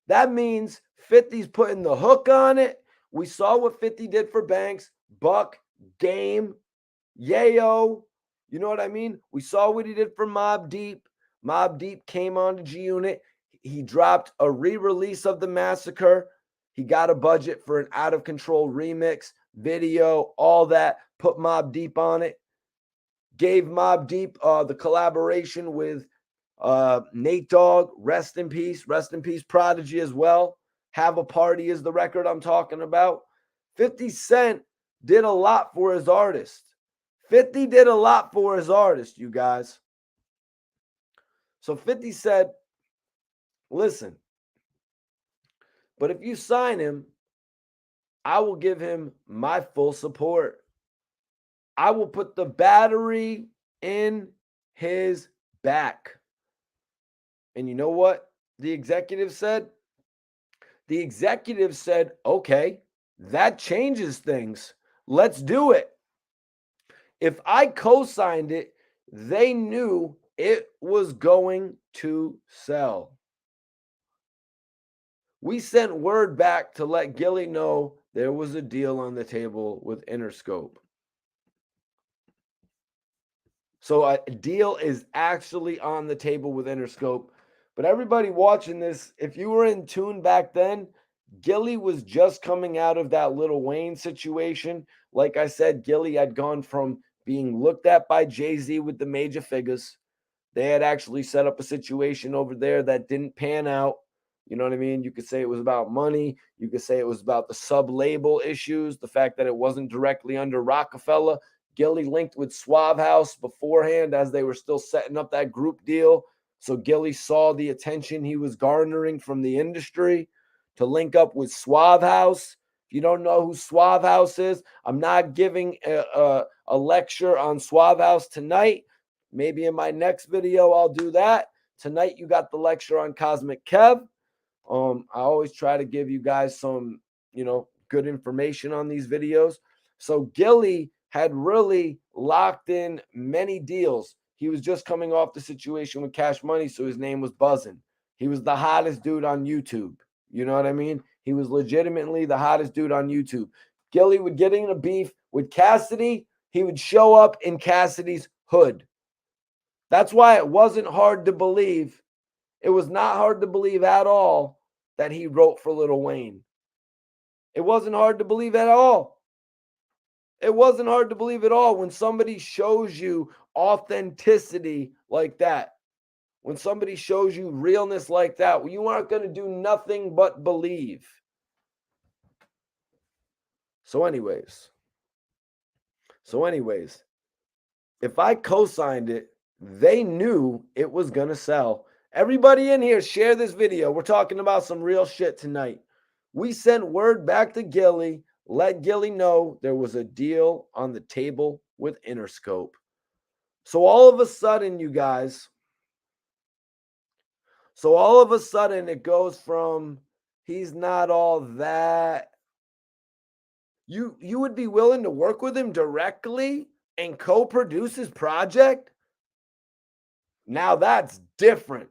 That means 50's putting the hook on it. We saw what 50 did for Banks, Buck, Game, Yayo. You know what I mean? We saw what he did for Mobb Deep. Mobb Deep came on to G-Unit. He dropped a re-release of The Massacre. He got a budget for an out-of-control remix, video, all that. Put Mobb Deep on it. gave Mobb Deep the collaboration with Nate Dogg, rest in peace, Prodigy as well. Have a Party is the record I'm talking about. 50 Cent did a lot for his artist. 50 did a lot for his artist, you guys. So 50 said, listen, but if you sign him, I will give him my full support. I will put the battery in his back. And you know what the executive said? The executive said, okay, that changes things. Let's do it. If I co-signed it, they knew it was going to sell. We sent word back to let Gilly know there was a deal on the table with Interscope. So a deal is actually on the table with Interscope. But everybody watching this, if you were in tune back then, Gilly was just coming out of that Lil Wayne situation. Like I said, Gilly had gone from being looked at by Jay-Z with the major figures. They had actually set up a situation over there that didn't pan out. You know what I mean? You could say it was about money. You could say it was about the sub-label issues, the fact that it wasn't directly under Rockefeller. Gilly linked with Suave House beforehand as they were still setting up that group deal. So Gilly saw the attention he was garnering from the industry to link up with Suave House. If you don't know who Suave House is, I'm not giving a lecture on Suave House tonight. Maybe in my next video, I'll do that. Tonight, you got the lecture on Cosmic Kev. I always try to give you guys some, good information on these videos. So Gilly had really locked in many deals. He was just coming off the situation with Cash Money, so his name was buzzing. He was the hottest dude on YouTube. You know what I mean? He was legitimately the hottest dude on YouTube. Gilly would get in a beef with Cassidy. He would show up in Cassidy's hood. That's why it wasn't hard to believe. It was not hard to believe at all that he wrote for Lil Wayne. It wasn't hard to believe at all. It wasn't hard to believe at all when somebody shows you authenticity like that. When somebody shows you realness like that, you aren't going to do nothing but believe. So anyways, if I co-signed it, they knew it was going to sell. Everybody in here, share this video. We're talking about some real shit tonight. We sent word back to Gilly, let Gilly know there was a deal on the table with Interscope. So all of a sudden, you guys, it goes from he's not all that. You would be willing to work with him directly and co-produce his project? Now that's different.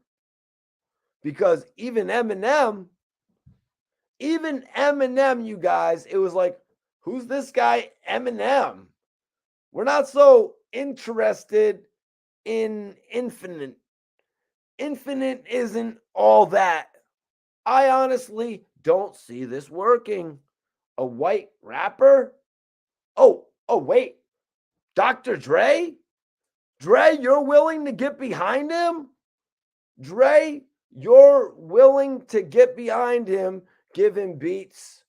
Because even Eminem, you guys, it was like, who's this guy, Eminem? We're not so interested in Infinite. Infinite isn't all that. I honestly don't see this working. A white rapper? Oh, wait. Dr. Dre? Dre, you're willing to get behind him? Dre, you're willing to get behind him, give him beats.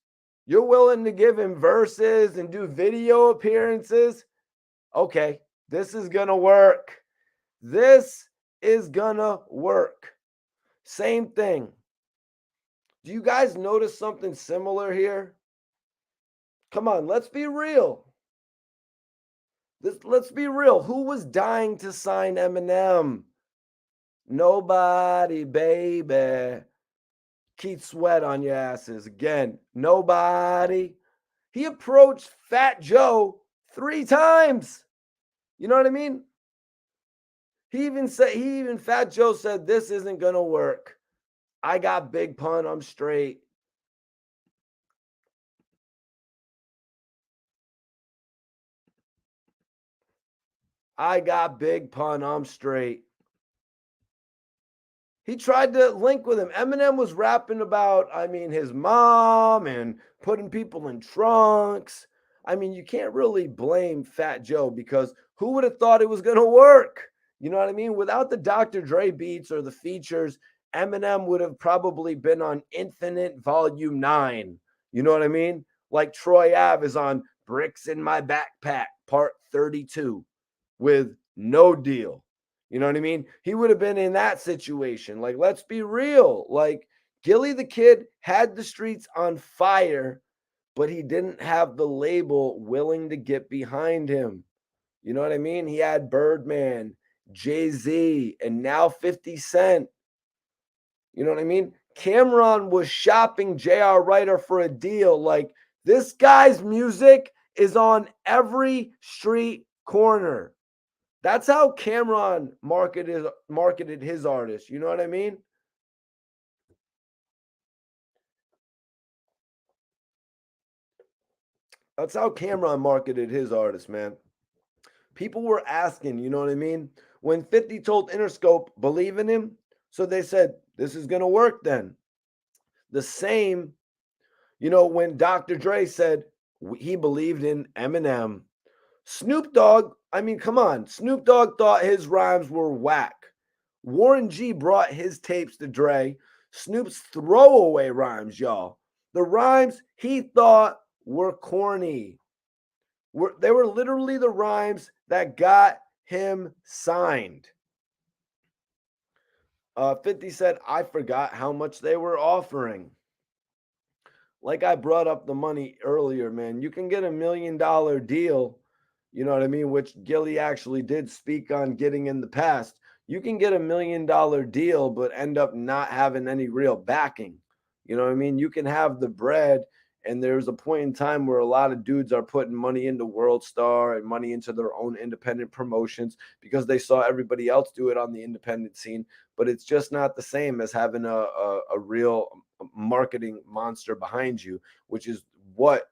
You're willing to give him verses and do video appearances. Okay, this is going to work. This is going to work. Same thing. Do you guys notice something similar here? Come on, let's be real. Let's be real. Who was dying to sign Eminem? Nobody, baby. Keith Sweat on your asses again. Nobody. He approached Fat Joe 3 times. You know what I mean? Fat Joe said, this isn't going to work. I got Big Pun. I'm straight. I got Big Pun. I'm straight. He tried to link with him. Eminem was rapping about, his mom and putting people in trunks. You can't really blame Fat Joe because Who would have thought it was going to work? You know what I mean? Without the Dr. Dre beats or the features, Eminem would have probably been on Infinite Volume 9. You know what I mean? Like Troy Ave is on Bricks in My Backpack, Part 32, with No Deal. You know what I mean? He would have been in that situation. Like, let's be real. Like, Gilly the Kid had the streets on fire, but he didn't have the label willing to get behind him. You know what I mean? He had Birdman, Jay-Z, and now 50 Cent. You know what I mean? Cameron was shopping J.R. Writer for a deal. Like, this guy's music is on every street corner. That's how Cameron marketed his artist. You know what I mean? That's how Cameron marketed his artist, man. People were asking, you know what I mean? When 50 told Interscope, believe in him. So they said, this is going to work then. The same, you know, when Dr. Dre said he believed in Eminem. Snoop Dogg, I mean, come on. Snoop Dogg thought his rhymes were whack. Warren G brought his tapes to Dre. Snoop's throwaway rhymes, y'all. The rhymes he thought were corny. They were literally the rhymes that got him signed. 50 said, I forgot how much they were offering. Like I brought up the money earlier, man. You can get $1 million deal, you know what I mean? Which Gilly actually did speak on getting in the past. You can get $1 million deal, but end up not having any real backing. You know what I mean? You can have the bread, and there's a point in time where a lot of dudes are putting money into World Star and money into their own independent promotions because they saw everybody else do it on the independent scene. But it's just not the same as having a real marketing monster behind you, which is what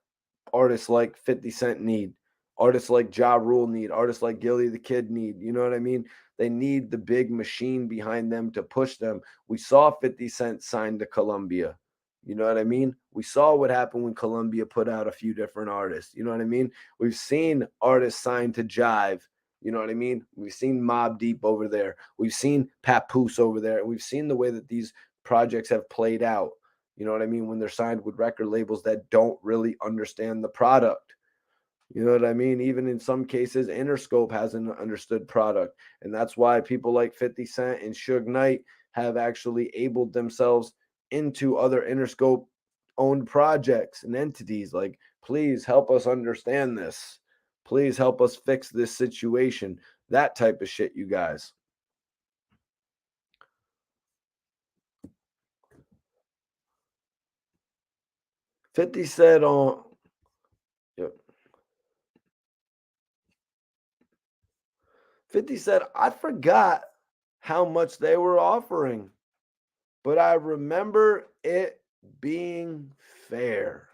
artists like 50 Cent need, artists like Ja Rule need, artists like Gilly the Kid need. You know what I mean? They need the big machine behind them to push them. We saw 50 Cent signed to Columbia. You know what I mean? We saw what happened when Columbia put out a few different artists. You know what I mean? We've seen artists signed to Jive. You know what I mean? We've seen Mobb Deep over there. We've seen Papoose over there. We've seen the way that these projects have played out. You know what I mean? When they're signed with record labels that don't really understand the product. You know what I mean? Even in some cases, Interscope hasn't understood product. And that's why people like 50 Cent and Suge Knight have actually abled themselves into other Interscope owned projects and entities. Like, please help us understand this. Please help us fix this situation. That type of shit, you guys. $50 said on. Yep. 50 said, I forgot how much they were offering, but I remember it being fair.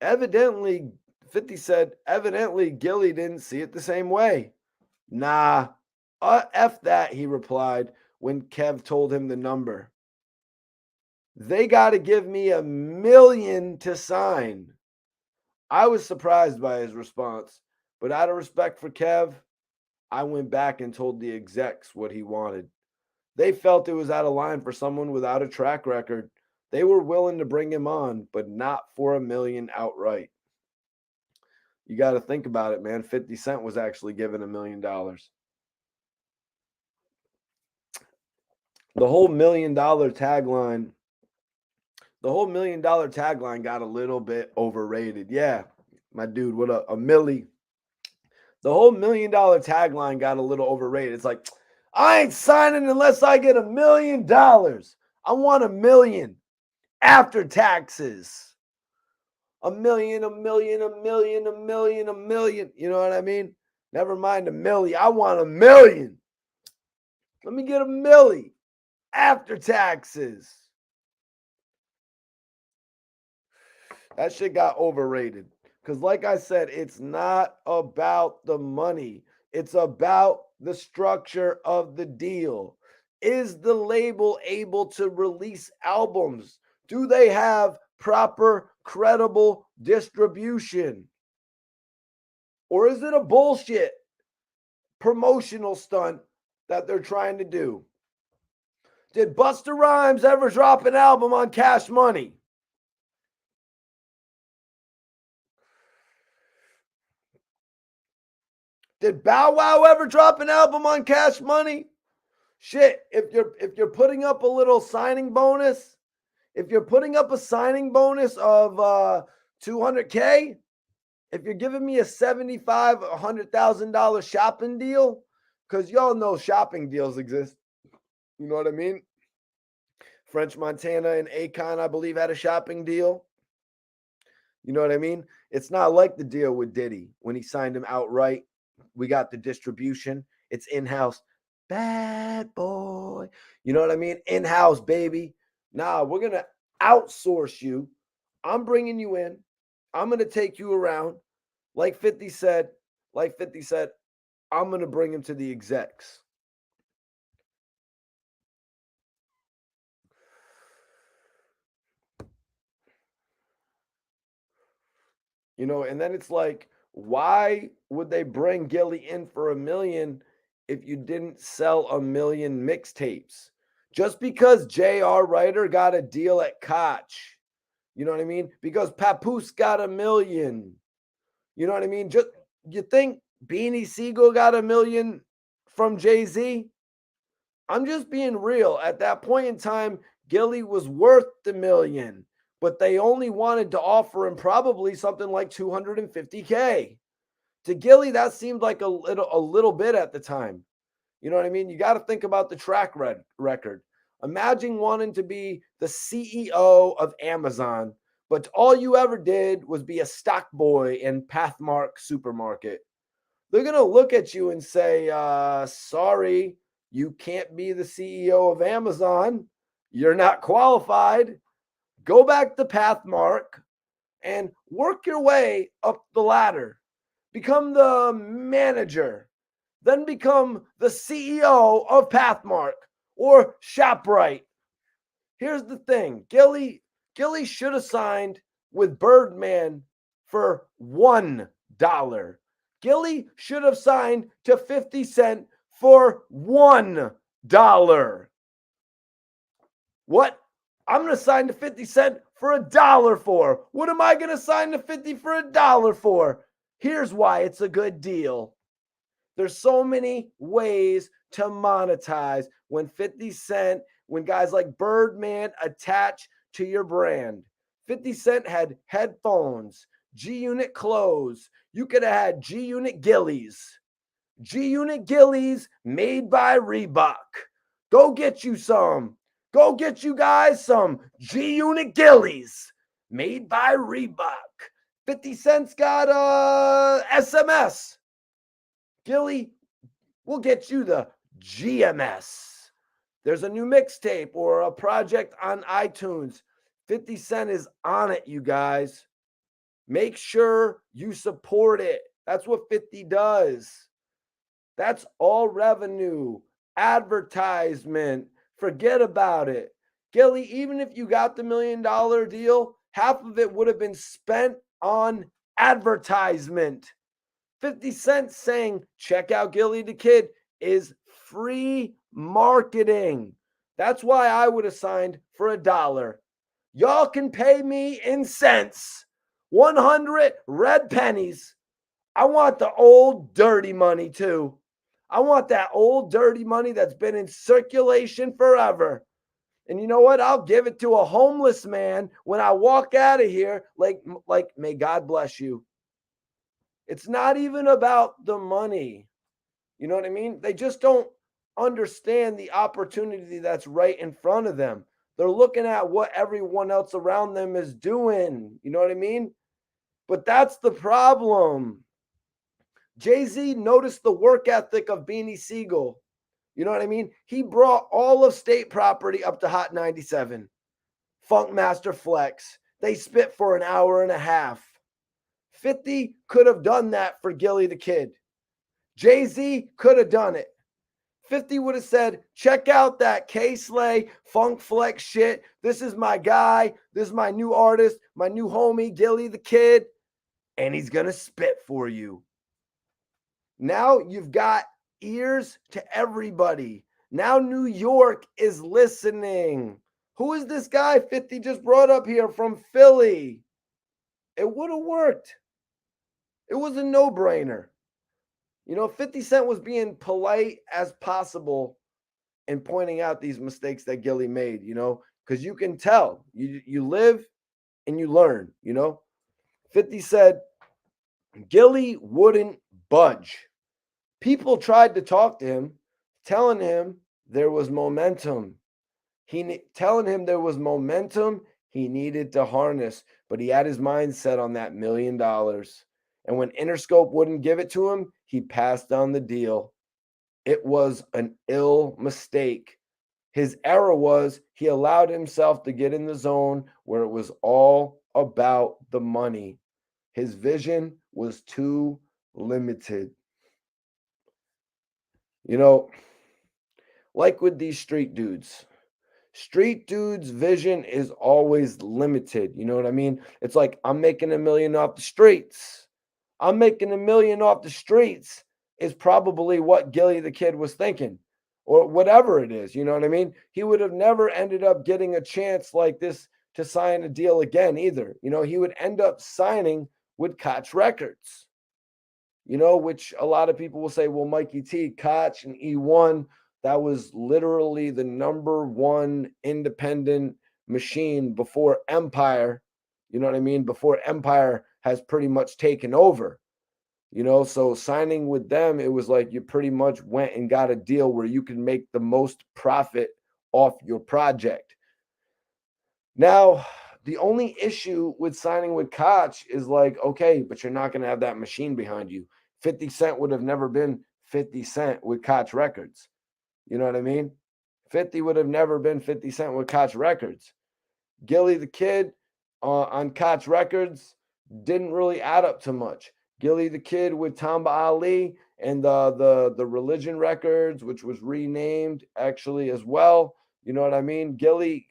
Evidently, 50 said, evidently Gilly didn't see it the same way. Nah, F that, he replied when Kev told him the number. They got to give me $1 million to sign. I was surprised by his response, but out of respect for Kev, I went back and told the execs what he wanted. They felt it was out of line for someone without a track record. They were willing to bring him on, but not for $1 million outright. You got to think about it, man. 50 Cent was actually given $1 million. The whole $1 million tagline, got a little bit overrated. Yeah, my dude, what a milli. The whole $1 million tagline got a little overrated. It's like, I ain't signing unless I get $1 million. I want $1 million after taxes. $1 million, $1 million, $1 million, $1 million, $1 million. You know what I mean? Never mind $1 million. I want $1 million. Let me get $1 million after taxes. That shit got overrated. Because, like I said, it's not about the money, it's about the structure of the deal. Is the label able to release albums? Do they have proper, credible distribution? Or is it a bullshit? promotional stunt that they're trying to do. Did Busta Rhymes ever drop an album on Cash Money? Did Bow Wow ever drop an album on Cash Money? Shit, if you're putting up a little signing bonus, if you're putting up a signing bonus of $200K, if you're giving me a $75,000, $100,000 shopping deal, because y'all know shopping deals exist. You know what I mean? French Montana and Akon, I believe, had a shopping deal. You know what I mean? It's not like the deal with Diddy when he signed him outright. We got the distribution. It's in-house. Bad boy. You know what I mean? In-house, baby. Nah, we're going to outsource you. I'm bringing you in. I'm going to take you around. Like 50 said, I'm going to bring him to the execs. You know, and then it's like, why would they bring Gilly in for $1 million if you didn't sell 1 million mixtapes? Just because J.R. Writer got a deal at Koch, you know what I mean? Because Papoose got $1 million, you know what I mean? Just you think Beanie Siegel got $1 million from Jay-Z? I'm just being real. At that point in time, Gilly was worth the $1 million, but they only wanted to offer him probably something like $250K. To Gilly, that seemed like a little bit at the time. You know what I mean? You got to think about the track record. Imagine wanting to be the CEO of Amazon, but all you ever did was be a stock boy in Pathmark Supermarket. They're going to look at you and say, sorry, you can't be the CEO of Amazon. You're not qualified. Go back to Pathmark and work your way up the ladder. Become the manager. Then become the CEO of Pathmark or ShopRite. Here's the thing. Gilly should have signed with Birdman for $1. Gilly should have signed to 50 Cent for $1. What? I'm going to sign to 50 Cent for $1 for. What am I going to sign to 50 for $1 for? Here's why it's a good deal. There's so many ways to monetize when 50 Cent, when guys like Birdman attach to your brand. 50 Cent had headphones, G-Unit clothes. You could have had G-Unit Gillies. G-Unit Gillies made by Reebok. Go get you some. Go get you guys some G-Unit Gillies made by Reebok. 50 Cent's got SMS. Gilly will get you the GMS. There's a new mixtape or a project on iTunes. 50 Cent is on it, you guys. Make sure you support it. That's what 50 does. That's all revenue, advertisement. Forget about it. Gilly, even if you got the $1 million deal, half of it would have been spent on advertisement. 50 Cent saying, check out Gilly Da Kid is free marketing. That's why I would have signed for $1. Y'all can pay me in cents. 100 red pennies. I want the old dirty money too. I want that old dirty money that's been in circulation forever. And you know what? I'll give it to a homeless man when I walk out of here like may God bless you. It's not even about the money. You know what I mean? They just don't understand the opportunity that's right in front of them. They're looking at what everyone else around them is doing. You know what I mean? But that's the problem. Jay-Z noticed the work ethic of Beanie Siegel. You know what I mean? He brought all of State Property up to Hot 97. Funkmaster Flex. They spit for an hour and a half. 50 could have done that for Gilly Da Kid. Jay-Z could have done it. 50 would have said, check out that K-Slay Funk Flex shit. This is my guy. This is my new artist, my new homie, Gilly Da Kid. And he's going to spit for you. Now you've got ears to everybody. Now New York is listening. Who is this guy 50 just brought up here from Philly? It would have worked. It was a no-brainer. 50 Cent was being polite as possible and pointing out these mistakes that Gilly made, because you can tell. You live and you learn, 50 said Gilly wouldn't budge. People tried to talk to him, telling him there was momentum. Telling him there was momentum he needed to harness, but he had his mind set on that $1 million. And when Interscope wouldn't give it to him, he passed on the deal. It was an ill mistake. His error was he allowed himself to get in the zone where it was all about the money. His vision was too limited. Like with these street dudes' vision is always limited. You know what I mean? It's like, I'm making $1 million off the streets. I'm making $1 million off the streets is probably what Gilly the Kid was thinking, or whatever it is. You know what I mean? He would have never ended up getting a chance like this to sign a deal again either. He would end up signing with Koch Records, which a lot of people will say, well, Mikey T, Koch and E1, that was literally the #1 independent machine before Empire. You know what I mean? Before Empire has pretty much taken over. So signing with them, it was like you pretty much went and got a deal where you can make the most profit off your project. Now, the only issue with signing with Koch is like, okay, but you're not going to have that machine behind you. 50 Cent would have never been 50 Cent with Koch Records. You know what I mean? 50 would have never been 50 Cent with Koch Records. Gilly the Kid on Koch Records didn't really add up to much. Gilly the Kid with Tamba Ali and the Religion Records, which was renamed actually as well. You know what I mean? Gilly,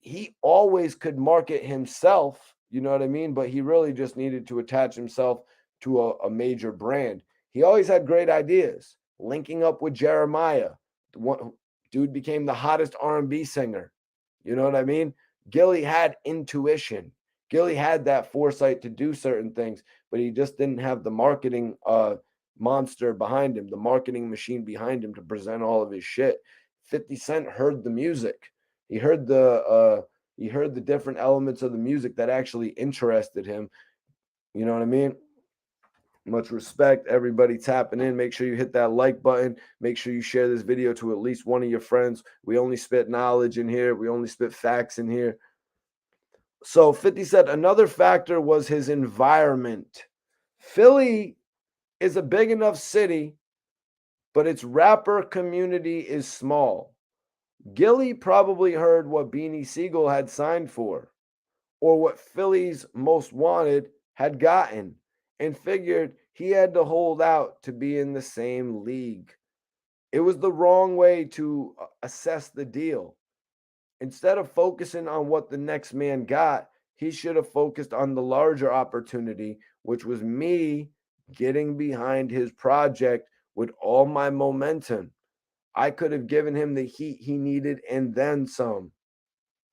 he always could market himself, you know what I mean? But he really just needed to attach himself to a major brand. He always had great ideas. Linking up with Jeremiah, dude became the hottest R&B singer. You know what I mean? Gilly had intuition. Gilly had that foresight to do certain things, but he just didn't have the marketing monster behind him, the marketing machine behind him to present all of his shit. 50 Cent heard the music. He heard the different elements of the music that actually interested him. You know what I mean? Much respect, everybody tapping in. Make sure you hit that like button. Make sure you share this video to at least one of your friends. We only spit knowledge in here. We only spit facts in here. So 50 said another factor was his environment. Philly is a big enough city, but its rapper community is small. Gilly probably heard what Beanie Siegel had signed for, or what Philly's Most Wanted had gotten, and figured he had to hold out to be in the same league. It was the wrong way to assess the deal. Instead of focusing on what the next man got, he should have focused on the larger opportunity, which was me getting behind his project with all my momentum. I could have given him the heat he needed and then some.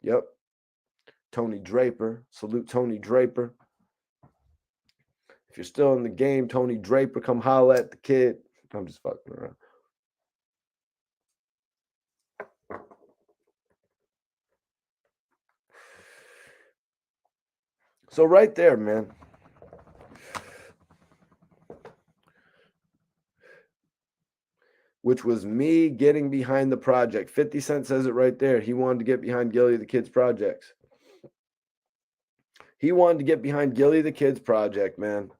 Yep. Tony Draper. Salute Tony Draper. If you're still in the game, Tony Draper, come holla at the kid. I'm just fucking around. So right there, man. Which was me getting behind the project. 50 Cent says it right there. He wanted to get behind Gilly the Kid's projects. He wanted to get behind Gilly the Kid's project, man.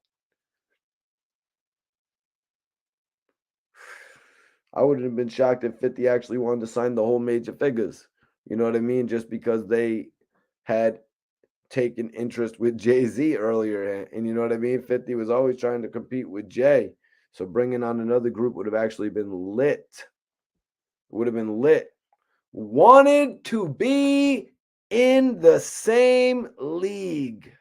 I wouldn't have been shocked if 50 actually wanted to sign the whole Major Figures. You know what I mean? Just because they had taken interest with Jay-Z earlier. And you know what I mean? 50 was always trying to compete with Jay. So bringing on another group would have actually been lit. It would have been lit. Wanted to be in the same league.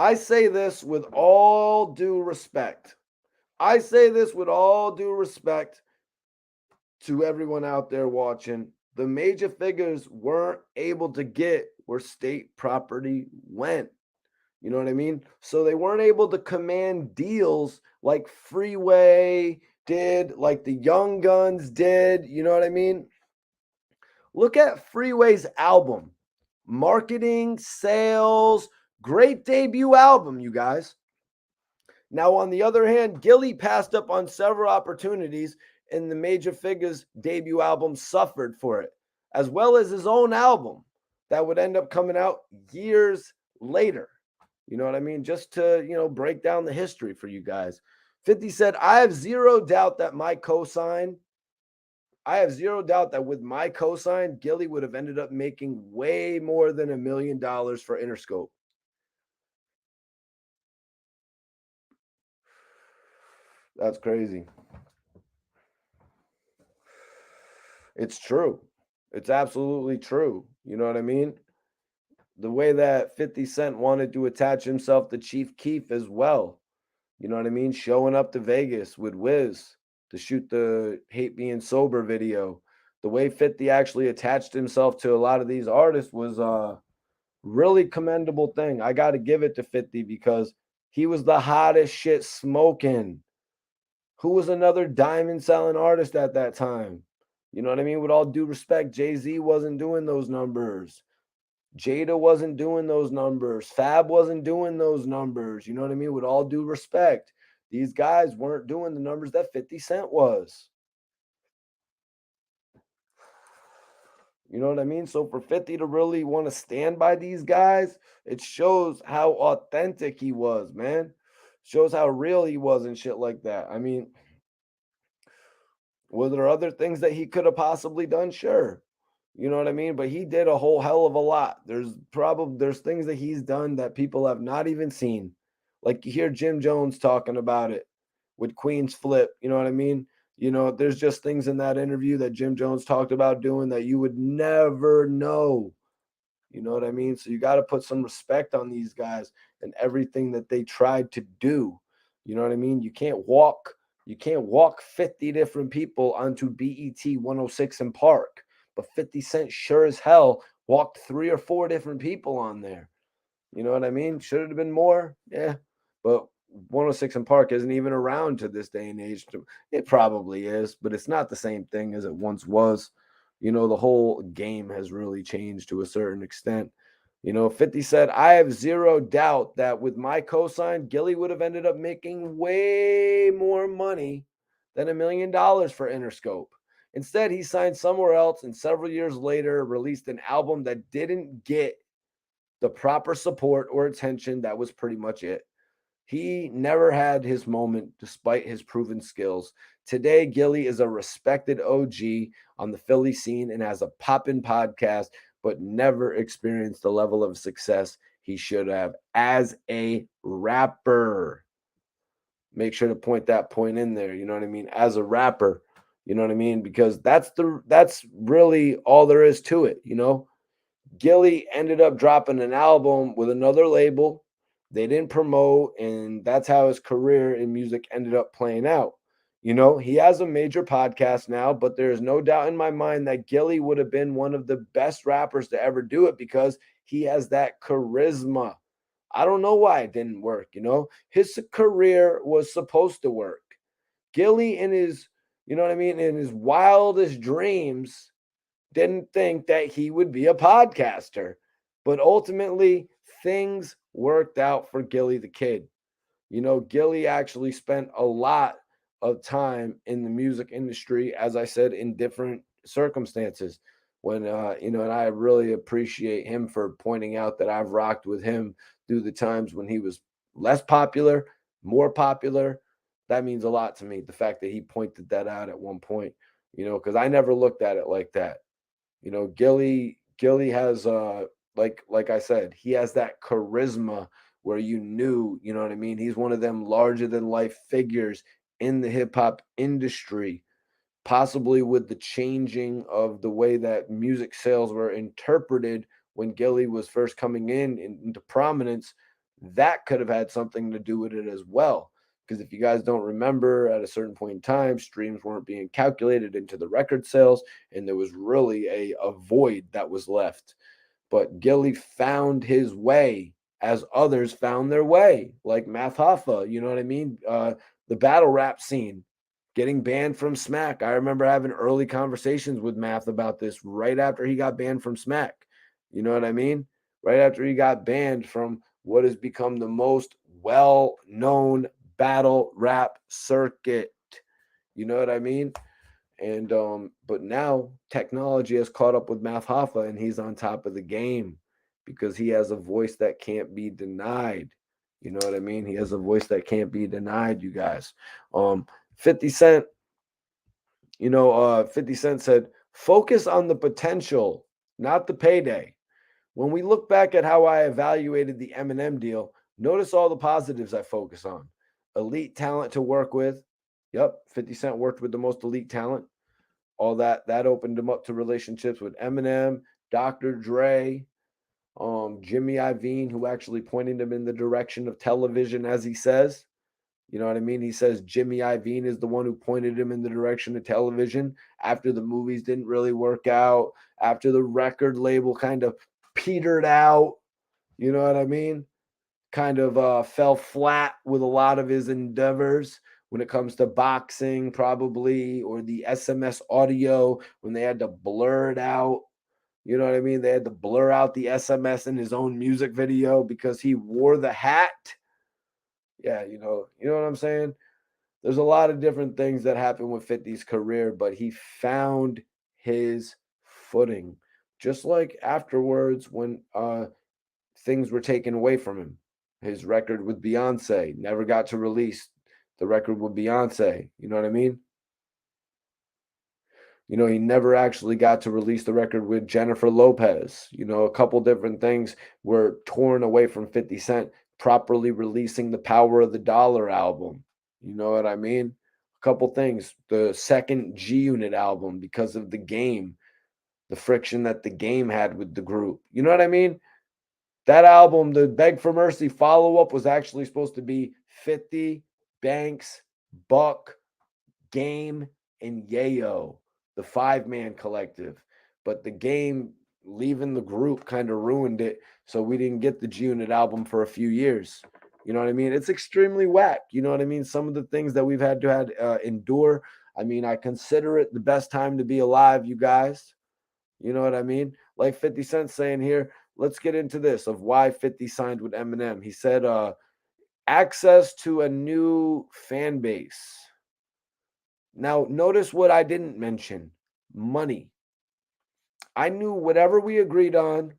I say this with all due respect. I say this with all due respect to everyone out there watching. The major figures weren't able to get where state property went. You know what I mean? So they weren't able to command deals like Freeway did, like the Young Guns did. You know what I mean? Look at Freeway's album, marketing, sales, great debut album, you guys. Now, on the other hand, Gilly passed up on several opportunities, and the Major Figures debut album suffered for it, as well as his own album that would end up coming out years later. You know what I mean? Just to, break down the history for you guys. 50 said, I have zero doubt that with my cosign, Gilly would have ended up making way more than $1 million for Interscope. That's crazy. It's true. It's absolutely true. You know what I mean? The way that 50 Cent wanted to attach himself to Chief Keef as well. You know what I mean? Showing up to Vegas with Wiz to shoot the Hate Being Sober video. The way 50 actually attached himself to a lot of these artists was a really commendable thing. I got to give it to 50 because he was the hottest shit smoking. Who was another diamond selling artist at that time? You know what I mean? With all due respect, Jay-Z wasn't doing those numbers. Jada wasn't doing those numbers. Fab wasn't doing those numbers. You know what I mean? With all due respect, these guys weren't doing the numbers that 50 Cent was. You know what I mean? So for 50 to really want to stand by these guys, it shows how authentic he was, man. Shows how real he was and shit like that. I mean, were there other things that he could have possibly done? Sure. You know what I mean? But he did a whole hell of a lot. There's things that he's done that people have not even seen. Like you hear Jim Jones talking about it with Queen's Flip. You know what I mean? There's just things in that interview that Jim Jones talked about doing that you would never know. You know what I mean? So you got to put some respect on these guys and everything that they tried to do. You know what I mean? You can't walk 50 different people onto BET 106 in Park, but 50 Cent sure as hell walked 3 or 4 different people on there. You know what I mean? Should it have been more? Yeah. But 106 in Park isn't even around to this day and age. It probably is, but it's not the same thing as it once was. The whole game has really changed to a certain extent. 50 said, I have zero doubt that with my cosign, Gilly would have ended up making way more money than $1 million for Interscope. Instead, he signed somewhere else and several years later released an album that didn't get the proper support or attention. That was pretty much it. He never had his moment despite his proven skills. Today, Gilly is a respected OG on the Philly scene and has a poppin' podcast, but never experienced the level of success he should have as a rapper. Make sure to point that point in there. You know what I mean? As a rapper, you know what I mean? Because that's really all there is to it. Gilly ended up dropping an album with another label. They didn't promote, and that's how his career in music ended up playing out. He has a major podcast now, but there's no doubt in my mind that Gilly would have been one of the best rappers to ever do it because he has that charisma. I don't know why it didn't work. His career was supposed to work. Gilly in his, in his wildest dreams, didn't think that he would be a podcaster, but ultimately things worked out for Gilly the Kid. Gilly actually spent a lot of time in the music industry, as I said, in different circumstances. When and I really appreciate him for pointing out that I've rocked with him through the times when he was less popular, more popular. That means a lot to me. The fact that he pointed that out at one point, because I never looked at it like that. Gilly has like I said, he has that charisma where you know what I mean? He's one of them larger than life figures in the hip hop industry, possibly with the changing of the way that music sales were interpreted when Gilly was first coming into prominence. that could have had something to do with it as well. Because if you guys don't remember, at a certain point in time, streams weren't being calculated into the record sales, and there was really a void that was left. But Gilly found his way as others found their way, like Math Hoffa, you know what I mean? The battle rap scene, getting banned from Smack. I remember having early conversations with Math about this right after he got banned from Smack. You know what I mean? Right after he got banned from what has become the most well-known battle rap circuit. You know what I mean? And but now technology has caught up with Math Hoffa, and he's on top of the game because he has a voice that can't be denied. You know what I mean? He has a voice that can't be denied, you guys. 50 Cent, 50 Cent said, focus on the potential, not the payday. When we look back at how I evaluated the Eminem deal, notice all the positives I focus on. Elite talent to work with. Yep, 50 Cent worked with the most elite talent. All that opened him up to relationships with Eminem, Dr. Dre, Jimmy Iovine, who actually pointed him in the direction of television, as he says. You know what I mean? He says Jimmy Iovine is the one who pointed him in the direction of television after the movies didn't really work out, after the record label kind of petered out. You know what I mean? Kind of fell flat with a lot of his endeavors when it comes to boxing, probably, or the SMS audio when they had to blur it out. You know what I mean? They had to blur out the SMS in his own music video because he wore the hat. Yeah, you know what I'm saying? There's a lot of different things that happened with 50's career, but he found his footing. Just like afterwards when things were taken away from him. His record with Beyonce never got to release the record with Beyonce. You know what I mean? He never actually got to release the record with Jennifer Lopez. A couple different things were torn away from 50 Cent properly releasing the Power of the Dollar album. You know what I mean? A couple things. The second G-Unit album, because of the game, the friction that the game had with the group. You know what I mean? That album, the Beg for Mercy follow-up, was actually supposed to be 50, Banks, Buck, Game, and Yayo, the five-man collective. But the game leaving the group kind of ruined it, so we didn't get the G-Unit album for a few years. You know what I mean? It's extremely whack. You know what I mean? Some of the things that we've had to endure. I mean, I consider it the best time to be alive, you guys. You know what I mean? Like 50 Cent saying here, let's get into this of why 50 signed with Eminem. He said, access to a new fan base. Now, notice what I didn't mention: money. I knew whatever we agreed on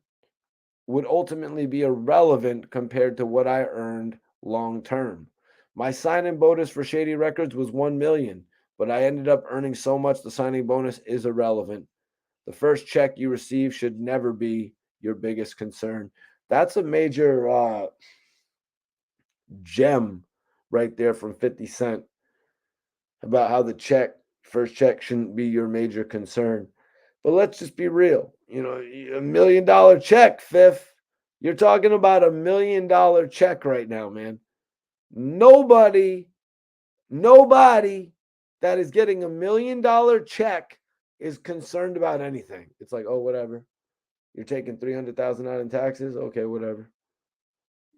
would ultimately be irrelevant compared to what I earned long term. My signing bonus for Shady Records was 1 million, but I ended up earning so much the signing bonus is irrelevant. The first check you receive should never be your biggest concern. That's a major gem right there from 50 Cent about how the first check shouldn't be your major concern. But let's just be real. $1 million check, Fifth. You're talking about $1 million check right now, man. Nobody that is getting $1 million check is concerned about anything. It's like, oh, whatever. You're taking 300,000 out in taxes? Okay, whatever.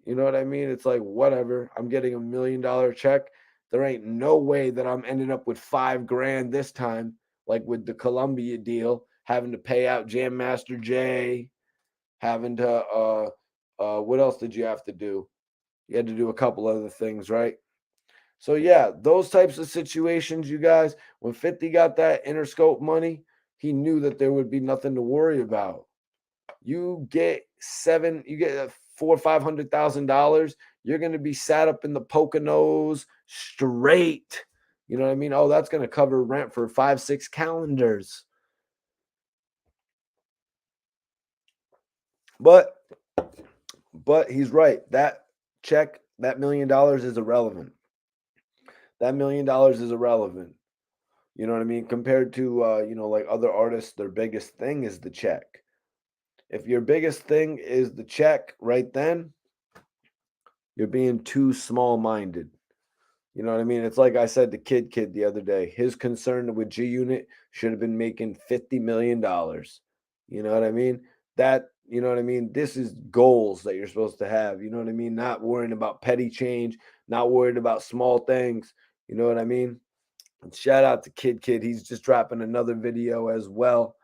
You know what I mean? It's like, whatever. I'm getting $1 million check. There ain't no way that I'm ending up with $5,000 this time, like with the Columbia deal, having to pay out Jam Master Jay, having to what else did you have to do? You had to do a couple other things, right? So yeah, those types of situations, you guys, when 50 got that Interscope money, he knew that there would be nothing to worry about. You get $400,000-$500,000, you're going to be sat up in the Poconos straight. You know what I mean? Oh, that's going to cover rent for 5-6 calendars. But he's right. That check, that $1 million is irrelevant. That $1 million is irrelevant. You know what I mean? Compared to like other artists, their biggest thing is the check. If your biggest thing is the check right then, You're being too small-minded. You know what I mean? It's like I said to Kid the other day. His concern with G-Unit should have been making $50 million. You know what I mean? You know what I mean? This is goals that you're supposed to have. You know what I mean? Not worrying about petty change, not worried about small things. You know what I mean? And shout out to Kid. He's just dropping another video as well.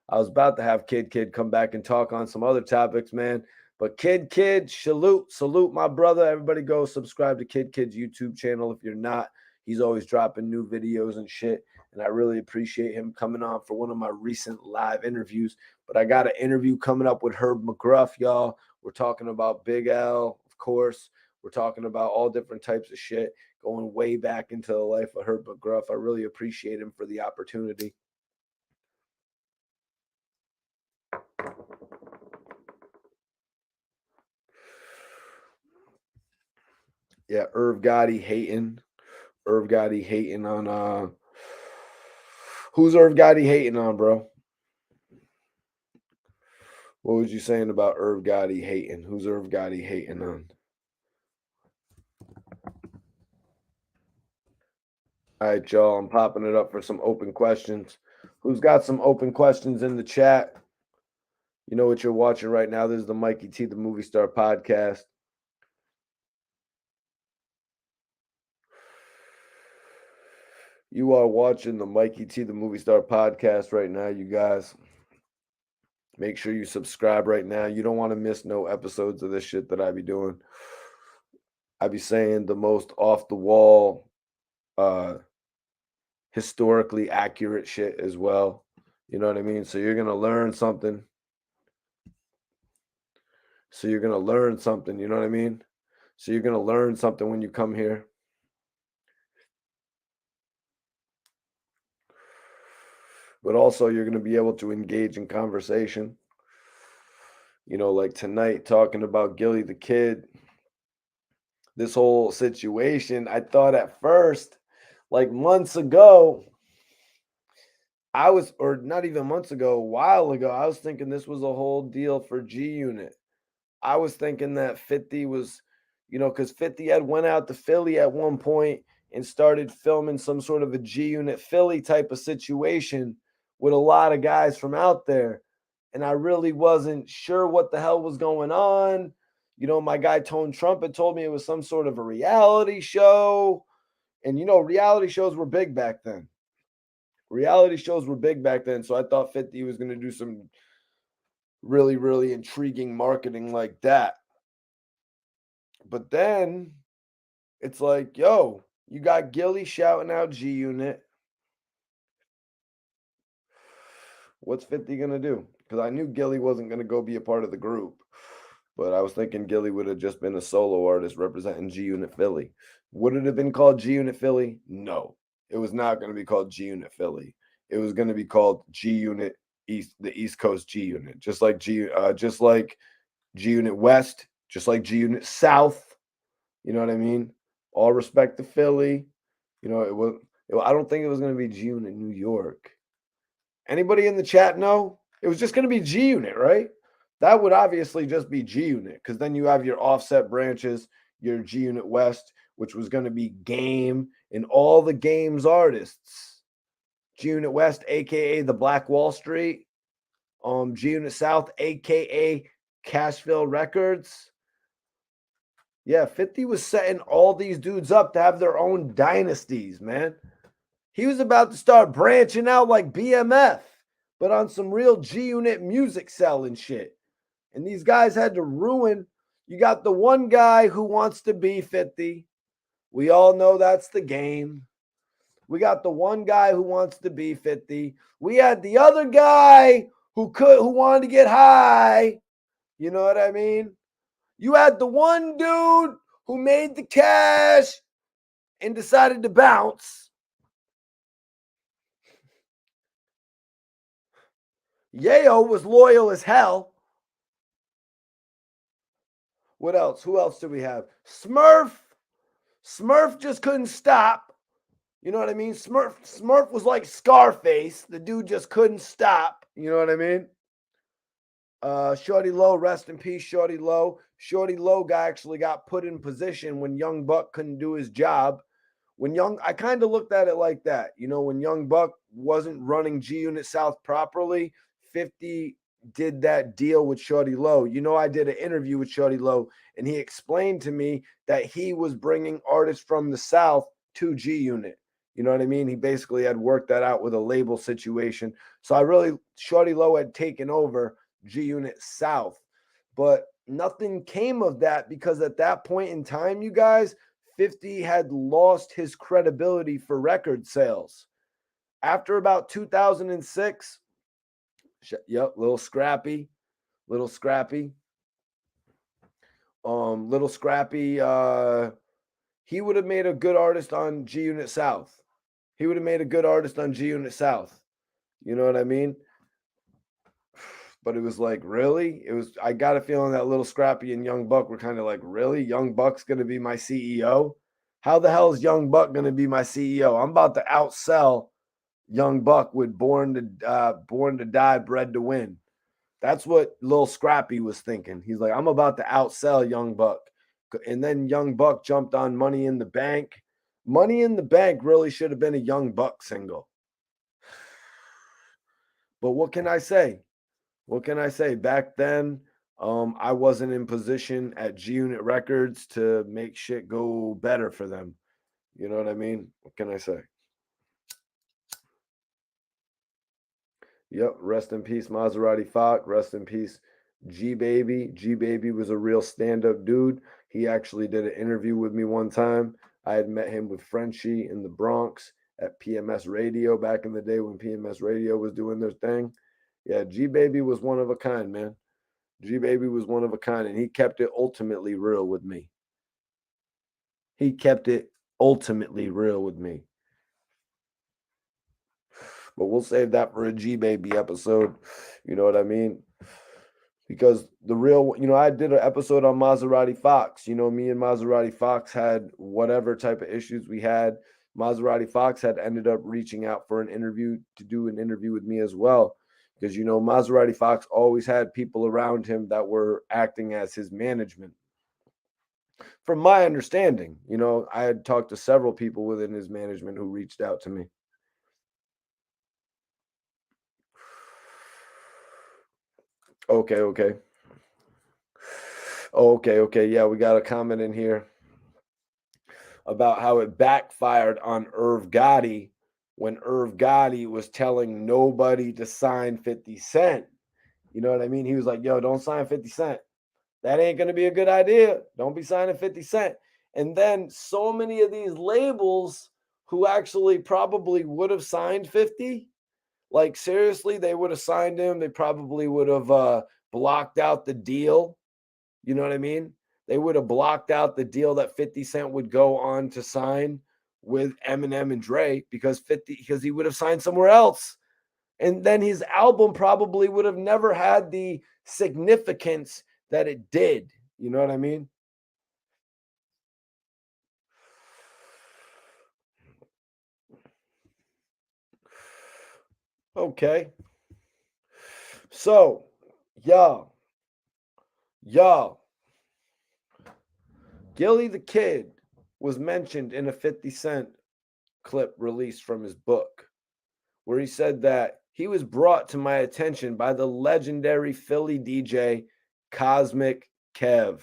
I was about to have Kid come back and talk on some other topics, man. But Kid, salute my brother. Everybody go subscribe to Kid's YouTube channel if you're not. He's always dropping new videos and shit. And I really appreciate him coming on for one of my recent live interviews. But I got an interview coming up with Herb McGruff, y'all. We're talking about Big L, of course. We're talking about all different types of shit, going way back into the life of Herb McGruff. I really appreciate him for the opportunity. Yeah, Irv Gotti hating. Irv Gotti hating on who's Irv Gotti hating on, bro? What was you saying about Irv Gotti hating? Who's Irv Gotti hating on? All right, y'all. I'm popping it up for some open questions. Who's got some open questions in the chat? You know what you're watching right now. This is the Mikey T, the Movie Star Podcast. You are watching the Mikey T, the Movie Star Podcast right now, you guys. Make sure you subscribe right now. You don't want to miss no episodes of this shit that I be doing. I be saying the most off the wall, historically accurate shit as well. You know what I mean? So you're going to learn something. You know what I mean? So you're going to learn something when you come here. But also you're going to be able to engage in conversation. You know, like tonight talking about Gilly Da Kid. This whole situation, I thought at first, like months ago, or not even months ago, a while ago, I was thinking this was a whole deal for G-Unit. I was thinking that 50 was, because 50 had went out to Philly at one point and started filming some sort of a G-Unit Philly type of situation with a lot of guys from out there. And I really wasn't sure what the hell was going on. My guy Tone Trumpet told me it was some sort of a reality show. And, reality shows were big back then. So I thought 50 was going to do some really, really intriguing marketing like that. But then it's like, yo, you got Gilly shouting out G-Unit. What's 50 going to do? Because I knew Gilly wasn't going to go be a part of the group. But I was thinking Gilly would have just been a solo artist representing G-Unit Philly. Would it have been called G-Unit Philly? No. It was not going to be called G-Unit Philly. It was going to be called G-Unit East, the East Coast G-Unit. Just like G-Unit West, just like G-Unit South. You know what I mean? All respect to Philly. I don't think it was going to be G-Unit New York. Anybody in the chat know? It was just going to be G-Unit, right? That would obviously just be G-Unit, because then you have your offset branches, your G-Unit West, which was going to be Game and all the Game's artists. G-Unit West, a.k.a. the Black Wall Street. G-Unit South, a.k.a. Cashville Records. Yeah, 50 was setting all these dudes up to have their own dynasties, man. He was about to start branching out like BMF, but on some real G-Unit music selling shit. And these guys had to ruin. You got the one guy who wants to be 50. We all know that's the Game. We got the one guy who wants to be 50. We had the other guy who wanted to get high. You know what I mean? You had the one dude who made the cash and decided to bounce. Yayo was loyal as hell. What else? Who else do we have? Smurf. Smurf just couldn't stop. You know what I mean? Smurf was like Scarface. The dude just couldn't stop. You know what I mean? Shorty Low, rest in peace, Shorty Low. Shorty Low actually got put in position when Young Buck couldn't do his job. I kind of looked at it like that. When Young Buck wasn't running G-Unit South properly, 50 did that deal with Shorty Low. I did an interview with Shorty Low, and he explained to me that he was bringing artists from the South to G-Unit. You know what I mean? He basically had worked that out with a label situation. So Shorty Low had taken over G-Unit South. But nothing came of that because at that point in time, you guys, 50 had lost his credibility for record sales. After about 2006, little scrappy. He would have made a good artist on G-Unit South. You know what I mean? But it was like, really? I got a feeling that Little Scrappy and Young Buck were kind of like, really? Young Buck's going to be my CEO? How the hell is Young Buck going to be my CEO? I'm about to outsell Young Buck with Born to Die, Bred to Win. That's what Lil Scrappy was thinking. He's like, I'm about to outsell Young Buck. And then Young Buck jumped on Money in the Bank. Money in the Bank really should have been a Young Buck single. But what can I say? Back then, I wasn't in position at G-Unit Records to make shit go better for them. You know what I mean? What can I say? Yep. Rest in peace, Maserati Fox. Rest in peace, G-Baby. G-Baby was a real stand-up dude. He actually did an interview with me one time. I had met him with Frenchie in the Bronx at PMS Radio back in the day when PMS Radio was doing their thing. Yeah, G-Baby was one of a kind, man. G-Baby was one of a kind, and he kept it ultimately real with me. But we'll save that for a G-Baby episode. You know what I mean? Because I did an episode on Maserati Fox. Me and Maserati Fox had whatever type of issues we had. Maserati Fox had ended up reaching out for to do an interview with me as well. Because, Maserati Fox always had people around him that were acting as his management. From my understanding, I had talked to several people within his management who reached out to me. Okay. Yeah, we got a comment in here about how it backfired on Irv Gotti when Irv Gotti was telling nobody to sign 50 Cent. You know what I mean? He was like, yo, don't sign 50 Cent. That ain't going to be a good idea. Don't be signing 50 Cent. And then so many of these labels who actually probably would have signed 50, like seriously, they would have signed him. They probably would have blocked out the deal. You know what I mean? They would have blocked out the deal that 50 Cent would go on to sign with Eminem and Dre because he would have signed somewhere else. And then his album probably would have never had the significance that it did. You know what I mean? Okay. So, y'all, Gilly Da Kid was mentioned in a 50 Cent clip released from his book, where he said that he was brought to my attention by the legendary Philly DJ Cosmic Kev.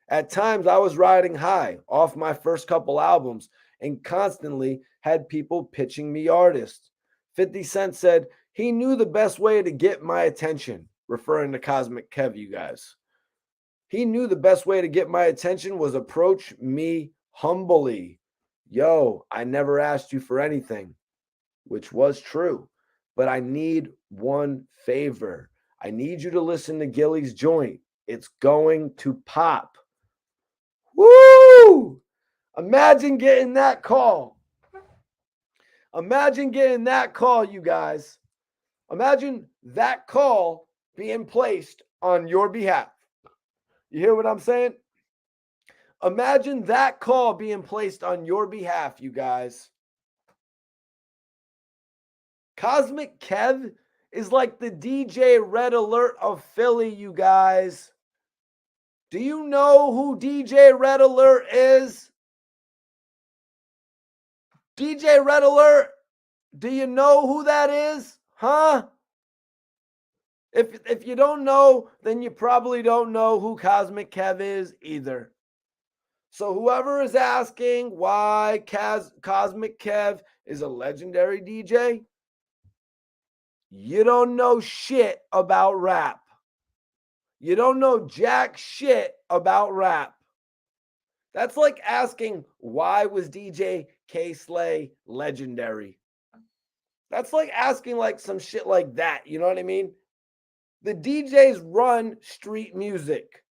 At times, I was riding high off my first couple albums and constantly had people pitching me artists. 50 Cent said he knew the best way to get my attention, referring to Cosmic Kev, you guys. He knew the best way to get my attention was approach me humbly. Yo, I never asked you for anything, which was true. But I need one favor. I need you to listen to Gilly's joint. It's going to pop. Woo! Imagine getting that call. You guys. Imagine that call being placed on your behalf. You hear what I'm saying? Imagine that call being placed on your behalf, you guys. Cosmic Kev is like the DJ Red Alert of Philly, you guys. Do you know who DJ Red Alert is? DJ Red Alert, do you know who that is? Huh? If you don't know, then you probably don't know who Cosmic Kev is either. So whoever is asking why Cosmic Kev is a legendary DJ, you don't know shit about rap. You don't know jack shit about rap. That's like asking why was DJ K-Slay legendary? That's like asking like some shit like that. You know what I mean? The DJs run street music.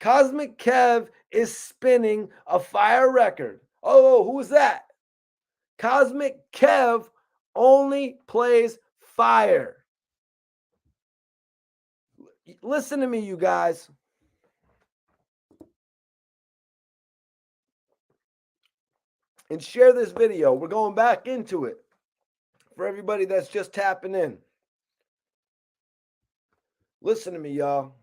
Cosmic Kev is spinning a fire record. Oh, who's that? Cosmic Kev only plays fire. Listen to me, you guys. And share this video. We're going back into it for everybody that's just tapping in. Listen to me, y'all.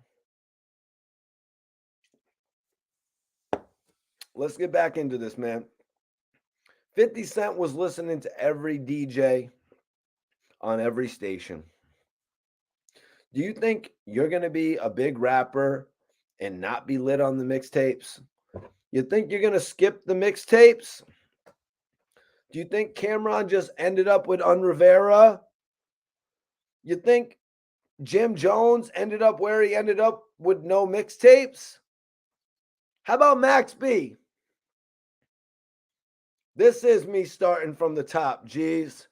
Let's get back into this, man. 50 Cent was listening to every DJ on every station. Do you think you're going to be a big rapper and not be lit on the mixtapes? You think you're going to skip the mixtapes? Do you think Cameron just ended up with Unrivera? You think Jim Jones ended up where he ended up with no mixtapes? How about Max B? This is me starting from the top, geez.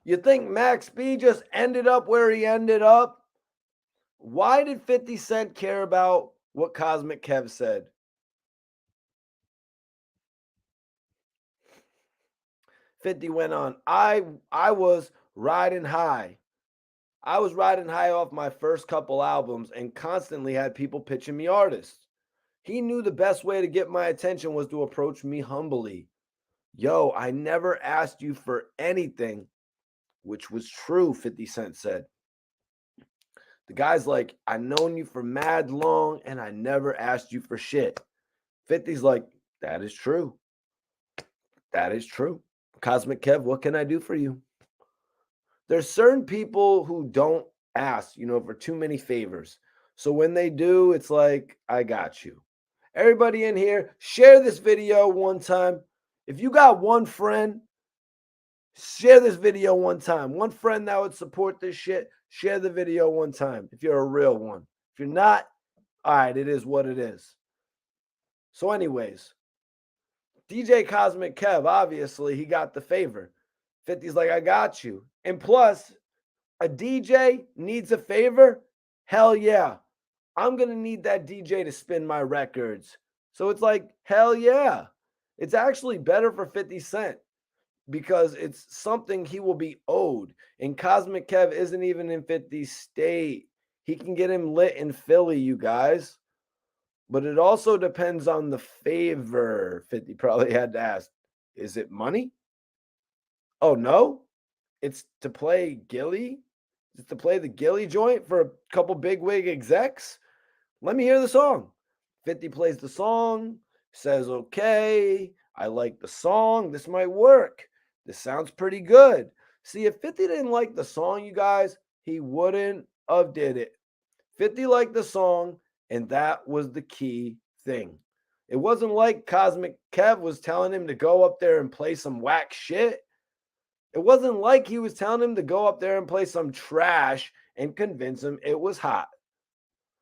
You think Max B just ended up where he ended up? Why did 50 Cent care about what Cosmic Kev said? "50 went on, I was riding high. I was riding high off my first couple albums and constantly had people pitching me artists. He knew the best way to get my attention was to approach me humbly. Yo, I never asked you for anything," which was true, 50 Cent said. The guy's like, "I known you for mad long and I never asked you for shit." 50's like, "That is true. That is true. Cosmic Kev, what can I do for you?" There's certain people who don't ask, for too many favors. So when they do, it's like, I got you. Everybody in here, share this video one time. If you got one friend, share this video one time. One friend that would support this shit, share the video one time if you're a real one. If you're not, all right, it is what it is. So anyways, DJ Cosmic Kev, obviously, he got the favor. 50's like, I got you. And plus, a DJ needs a favor? Hell yeah. I'm going to need that DJ to spin my records. So it's like, hell yeah. It's actually better for 50 Cent because it's something he will be owed. And Cosmic Kev isn't even in 50's state. He can get him lit in Philly, you guys. But it also depends on the favor. 50 probably had to ask, is it money? Oh, no? It's to play Gilly? It's to play the Gilly joint for a couple bigwig execs? Let me hear the song. 50 plays the song, says, okay, I like the song. This might work. This sounds pretty good. See, if 50 didn't like the song, you guys, he wouldn't have did it. 50 liked the song, and that was the key thing. It wasn't like Cosmic Kev was telling him to go up there and play some whack shit. It wasn't like he was telling him to go up there and play some trash and convince him it was hot.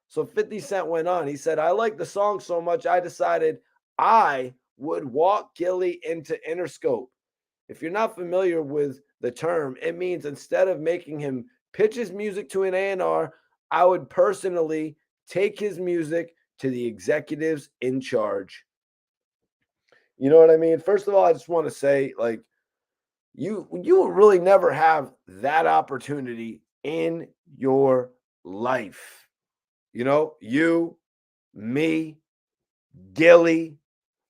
So 50 Cent went on. He said, I like the song so much, I decided I would walk Gilly into Interscope. If you're not familiar with the term, it means instead of making him pitch his music to an A&R, I would personally take his music to the executives in charge. You know what I mean? First of all, I just want to say, like, you will really never have that opportunity in your life. You, me, Gilly,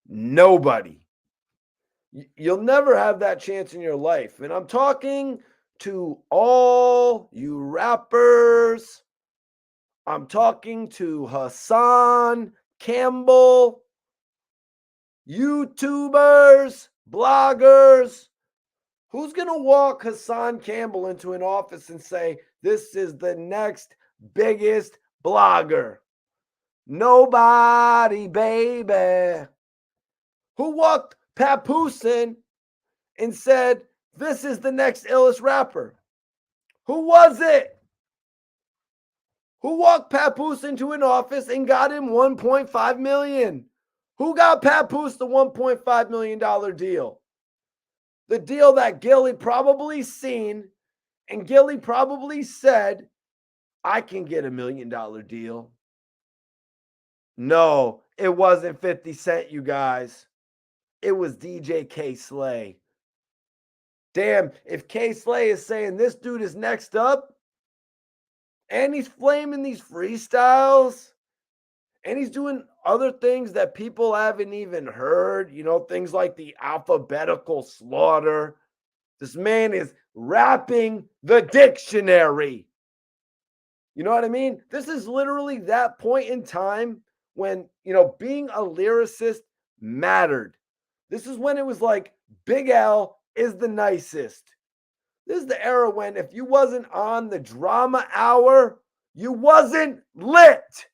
nobody. You'll never have that chance in your life. And I'm talking to all you rappers. I'm talking to Hassan Campbell, YouTubers, bloggers. Who's going to walk Hassan Campbell into an office and say, this is the next biggest blogger? Nobody, baby. Who walked Papoose in and said, this is the next illest rapper? Who was it? Who walked Papoose into an office and got him $1.5 million? Who got Papoose the $1.5 million deal? The deal that Gilly probably seen, and Gilly probably said, I can get $1 million deal. No, it wasn't 50 Cent, you guys. It was DJ K Slay. Damn, if K Slay is saying this dude is next up, and he's flaming these freestyles, and he's doing other things that people haven't even heard, you know, things like the alphabetical slaughter. This man is rapping the dictionary. You know what I mean? This is literally that point in time when, you know, being a lyricist mattered. This is when it was like Big L is the nicest. This is the era when if you wasn't on the drama hour, you wasn't lit.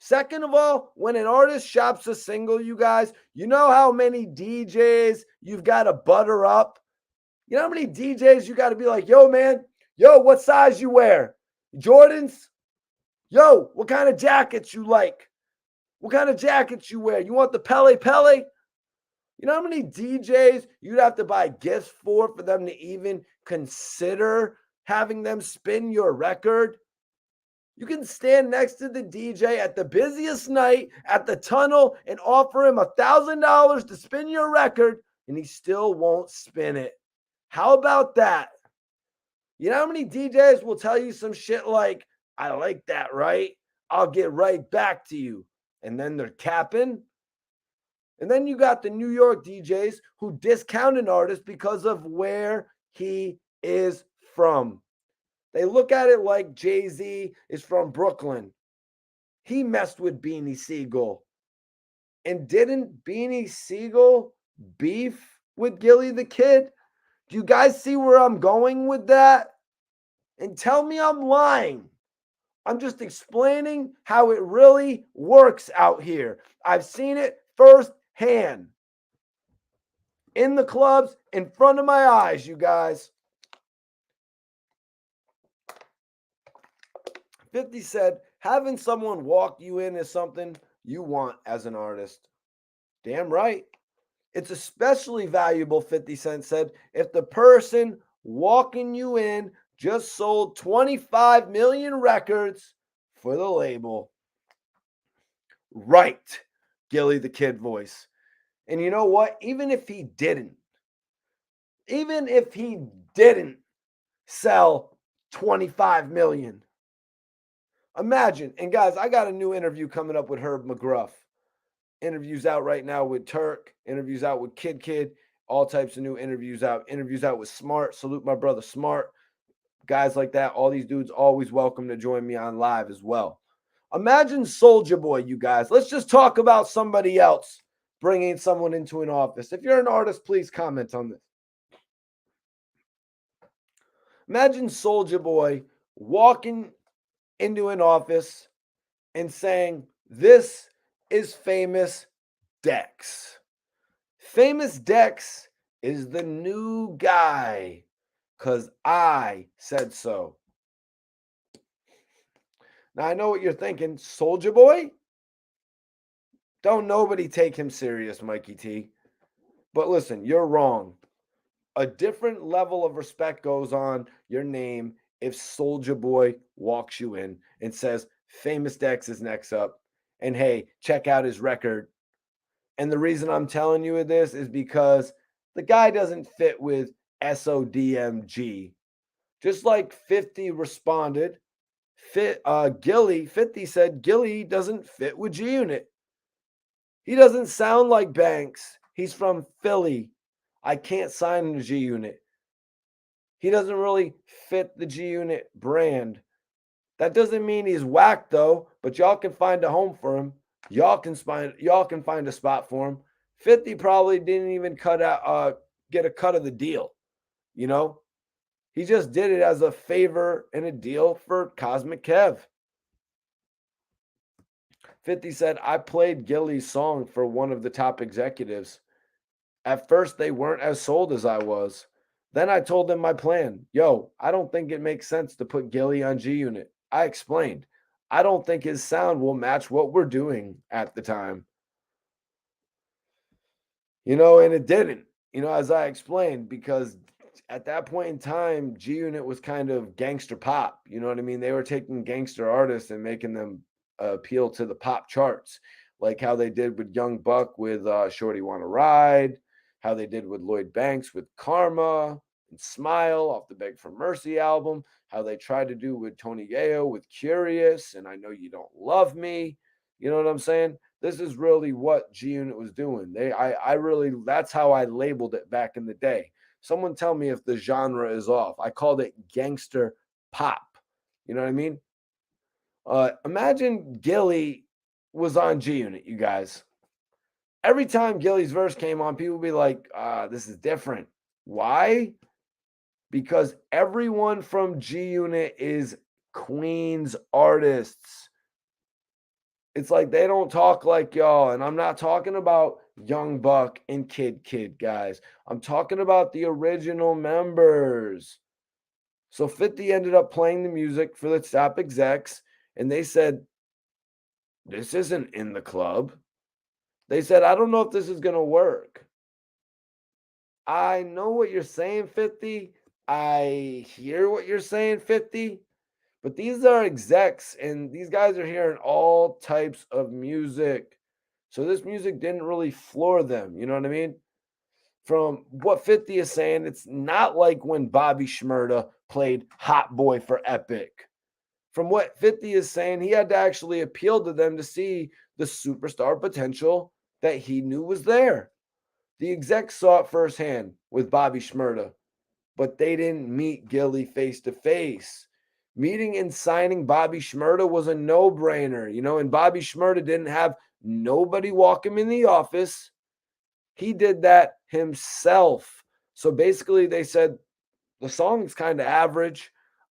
Second of all, when an artist shops a single, you guys, you know how many DJs you've got to butter up? You know how many DJs you got to be like, yo, man, yo, what size you wear? Jordans? Yo, what kind of jackets you like? What kind of jackets you wear? You want the Pele Pele? You know how many DJs you'd have to buy gifts for them to even consider having them spin your record? You can stand next to the DJ at the busiest night at the tunnel and offer him $1,000 to spin your record, and he still won't spin it. How about that? You know how many DJs will tell you some shit like, I like that, right? I'll get right back to you. And then they're capping. And then you got the New York DJs who discount an artist because of where he is from. They look at it like Jay-Z is from Brooklyn. He messed with Beanie Siegel. And didn't Beanie Siegel beef with Gilly the Kid? Do you guys see where I'm going with that? And tell me I'm lying. I'm just explaining how it really works out here. I've seen it firsthand. In the clubs, in front of my eyes, you guys. 50 said, having someone walk you in is something you want as an artist. Damn right. It's especially valuable, 50 Cent said, if the person walking you in just sold 25 million records for the label. Right, Gilly the Kid voice. And you know what? Even if he didn't sell 25 million, imagine. And guys, I got a new interview coming up with Herb McGruff. Interviews out right now with Turk, interviews out with Kid, all types of new interviews out with Smart. Salute my brother Smart. Guys like that, all these dudes always welcome to join me on live as well. Imagine Soulja Boy, you guys. Let's just talk about somebody else bringing someone into an office. If you're an artist, please comment on this. Imagine Soulja Boy walking into an office and saying, this is Famous Dex. Famous Dex is the new guy because I said so. Now, I know what you're thinking. Soulja Boy? Don't nobody take him serious, Mikey T. But listen, you're wrong. A different level of respect goes on your name if Soulja Boy walks you in and says, Famous Dex is next up. And hey, check out his record. And the reason I'm telling you this is because the guy doesn't fit with SODMG. Just like 50 responded, 50 said Gilly doesn't fit with G-Unit. He doesn't sound like Banks. He's from Philly. I can't sign him to G-Unit. He doesn't really fit the G-Unit brand. That doesn't mean he's whack though, but y'all can find a home for him. Y'all can find a spot for him. 50 probably didn't even get a cut of the deal, you know? He just did it as a favor and a deal for Cosmic Kev. 50 said, I played Gilly's song for one of the top executives. At first, they weren't as sold as I was. Then I told them my plan. Yo, I don't think it makes sense to put Gilly on G-Unit. I explained. I don't think his sound will match what we're doing at the time. And it didn't, as I explained, because at that point in time, G-Unit was kind of gangster pop. You know what I mean? They were taking gangster artists and making them appeal to the pop charts, like how they did with Young Buck with Shorty Wanna Ride, how they did with Lloyd Banks with Karma and Smile off the Beg for Mercy album, how they tried to do with Tony Yayo with Curious and I Know You Don't Love Me. You know what I'm saying? This is really what G-Unit was doing. I really, that's how I labeled it back in the day. Someone tell me if the genre is off. I called it gangster pop. You know what I mean? Imagine Gilly was on G-Unit, you guys. Every time Gilly's verse came on, people would be like, this is different. Why? Because everyone from G-Unit is Queens artists. It's like they don't talk like y'all. And I'm not talking about Young Buck and Kid, guys. I'm talking about the original members. So 50 ended up playing the music for the top execs, and they said, this isn't in the club. They said, I don't know if this is going to work. I know what you're saying, 50. I hear what you're saying, 50. But these are execs, and these guys are hearing all types of music. So this music didn't really floor them. You know what I mean? From what 50 is saying, it's not like when Bobby Shmurda played Hot Boy for Epic. From what 50 is saying, he had to actually appeal to them to see the superstar potential that he knew was there. The execs saw it firsthand with Bobby Shmurda, but they didn't meet Gilly face to face. Meeting and signing Bobby Shmurda was a no-brainer, and Bobby Shmurda didn't have nobody walk him in the office. He did that himself. So basically they said the song's kind of average.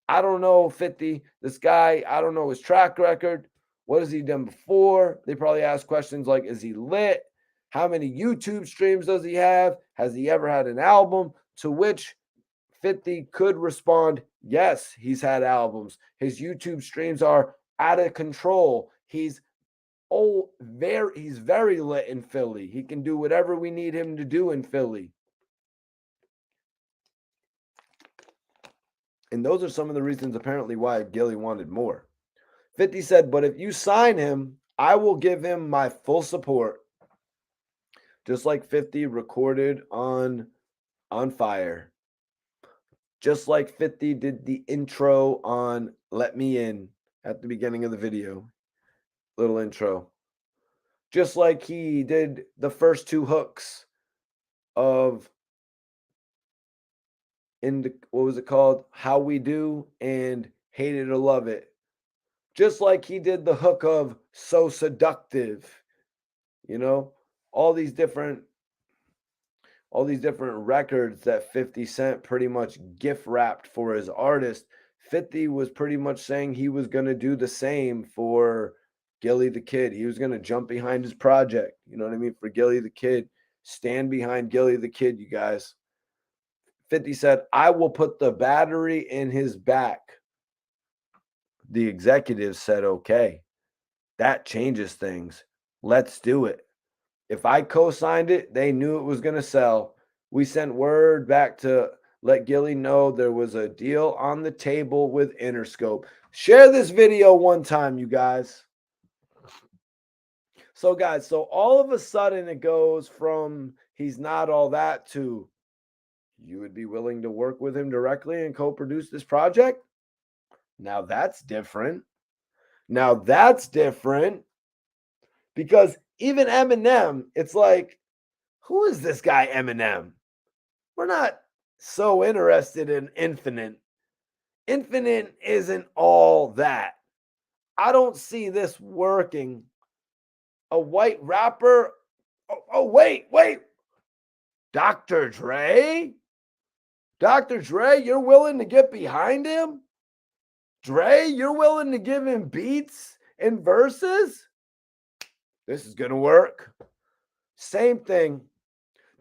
I don't know, 50. This guy, I don't know his track record. What has he done before? They probably ask questions like, is he lit? How many YouTube streams does he have? Has he ever had an album? To which 50 could respond, yes, he's had albums. His YouTube streams are out of control. He's very lit in Philly. He can do whatever we need him to do in Philly. And those are some of the reasons apparently why Gilly wanted more. 50 said, but if you sign him, I will give him my full support. Just like 50 recorded on Fire. Just like 50 did the intro on Let Me In at the beginning of the video. Little intro. Just like he did the first two hooks of what was it called? How We Do and Hate It or Love It. Just like he did the hook of So Seductive. All these different records that 50 Cent pretty much gift wrapped for his artist. 50 was pretty much saying he was going to do the same for Gilly the Kid. He was going to jump behind his project. You know what I mean? For Gilly the Kid. Stand behind Gilly the Kid, you guys. 50 said, I will put the battery in his back. The executives said, okay, that changes things. Let's do it. If I co-signed it, they knew it was going to sell. We sent word back to let Gilly know there was a deal on the table with Interscope. Share this video one time, you guys. So, guys, all of a sudden it goes from he's not all that to you would be willing to work with him directly and co-produce this project? Now that's different. Because even Eminem, it's like, who is this guy Eminem? We're not so interested in Infinite. Infinite isn't all that. I don't see this working. A white rapper. Oh, wait. Dr. Dre? Dr. Dre, you're willing to get behind him? Dre, you're willing to give him beats and verses? This is going to work. Same thing.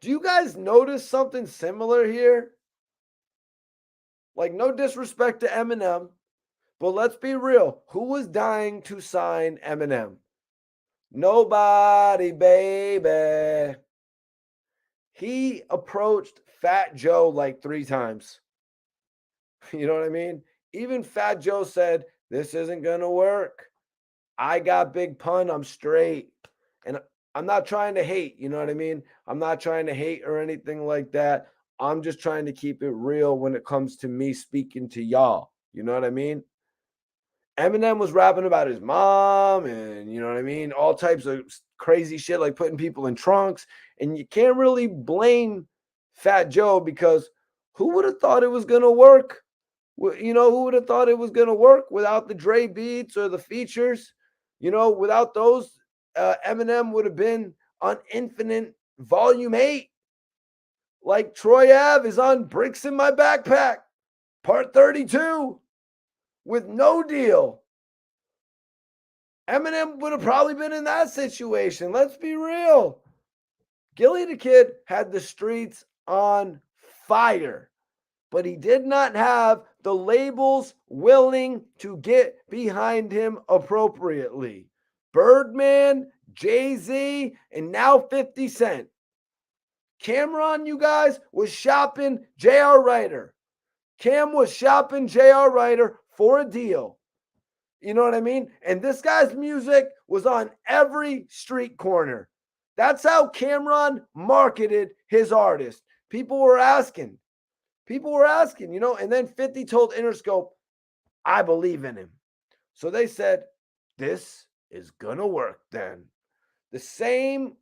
Do you guys notice something similar here? Like, no disrespect to Eminem, but let's be real. Who was dying to sign Eminem? Nobody, baby. He approached Fat Joe like 3 times. You know what I mean? Even Fat Joe said, this isn't going to work. I got Big Pun. I'm straight. And I'm not trying to hate. You know what I mean? I'm not trying to hate or anything like that. I'm just trying to keep it real when it comes to me speaking to y'all. You know what I mean? Eminem was rapping about his mom and, you know what I mean? All types of crazy shit like putting people in trunks. And you can't really blame Fat Joe because who would have thought it was going to work? You know, who would have thought it was going to work without the Dre beats or the features? You know, without those, Eminem would have been on Infinite Volume 8. Like Troy Ave is on Bricks in My Backpack, Part 32, with no deal. Eminem would have probably been in that situation. Let's be real. Gilly Da Kid had the streets on fire, but he did not have the labels willing to get behind him appropriately. Birdman, Jay-Z, and now 50 Cent. Cameron, you guys, was shopping J.R. Writer. Cam was shopping J.R. Writer for a deal. You know what I mean? And this guy's music was on every street corner. That's how Cameron marketed his artist. People were asking, you know, and then 50 told Interscope, I believe in him. So they said, this is going to work then. The same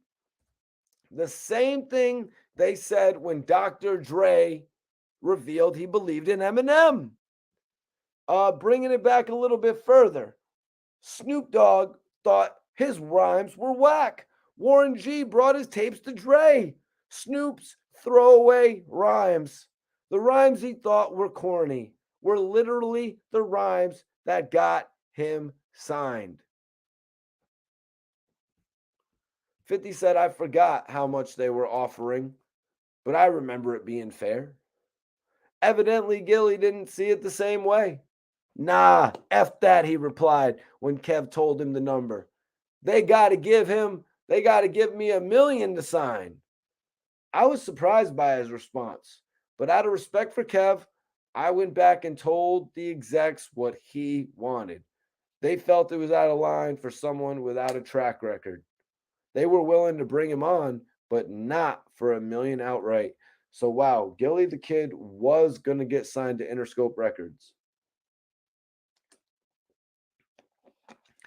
thing they said when Dr. Dre revealed he believed in Eminem. Bringing it back a little bit further, Snoop Dogg thought his rhymes were whack. Warren G brought his tapes to Dre. Snoop's throwaway rhymes, the rhymes he thought were corny, were literally the rhymes that got him signed. 50 said, I forgot how much they were offering, but I remember it being fair. Evidently, Gilly didn't see it the same way. Nah, F that, he replied when Kev told him the number. They got to give me $1 million to sign. I was surprised by his response, but out of respect for Kev, I went back and told the execs what he wanted. They felt it was out of line for someone without a track record. They were willing to bring him on, but not for $1 million outright. So wow, Gilly the Kid was going to get signed to Interscope Records.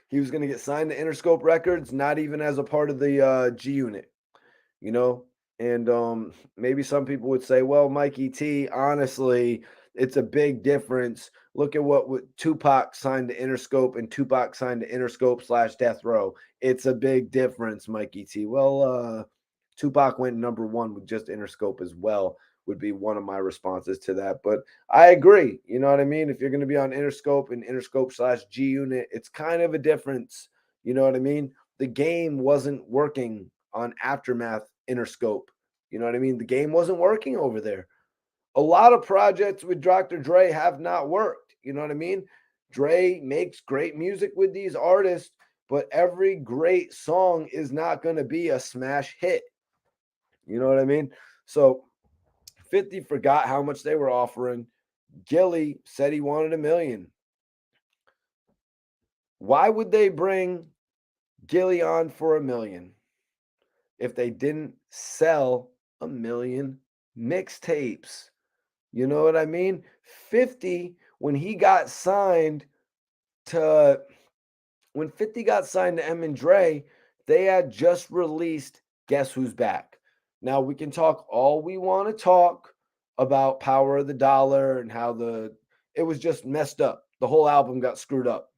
He was going to get signed to Interscope Records, not even as a part of the G-Unit, you know? And maybe some people would say, well, Mikey T, honestly, it's a big difference. Look at what Tupac signed to Interscope and Tupac signed to Interscope / Death Row. It's a big difference, Mikey T. Well, Tupac went #1 with just Interscope as well, would be one of my responses to that. But I agree. You know what I mean? If you're going to be on Interscope and Interscope / G-Unit, it's kind of a difference. You know what I mean? The game wasn't working on Aftermath Interscope. You know what I mean? The game wasn't working over there. A lot of projects with Dr. Dre have not worked. You know what I mean? Dre makes great music with these artists, but every great song is not going to be a smash hit. You know what I mean? So 50 forgot how much they were offering. Gilly said he wanted $1 million. Why would they bring Gilly on for $1 million if they didn't sell 1 million mixtapes? You know what I mean? 50, when 50 got signed to M and Dre, they had just released Guess Who's Back. Now we can talk all we want to talk about Power of the Dollar and how it was just messed up. The whole album got screwed up.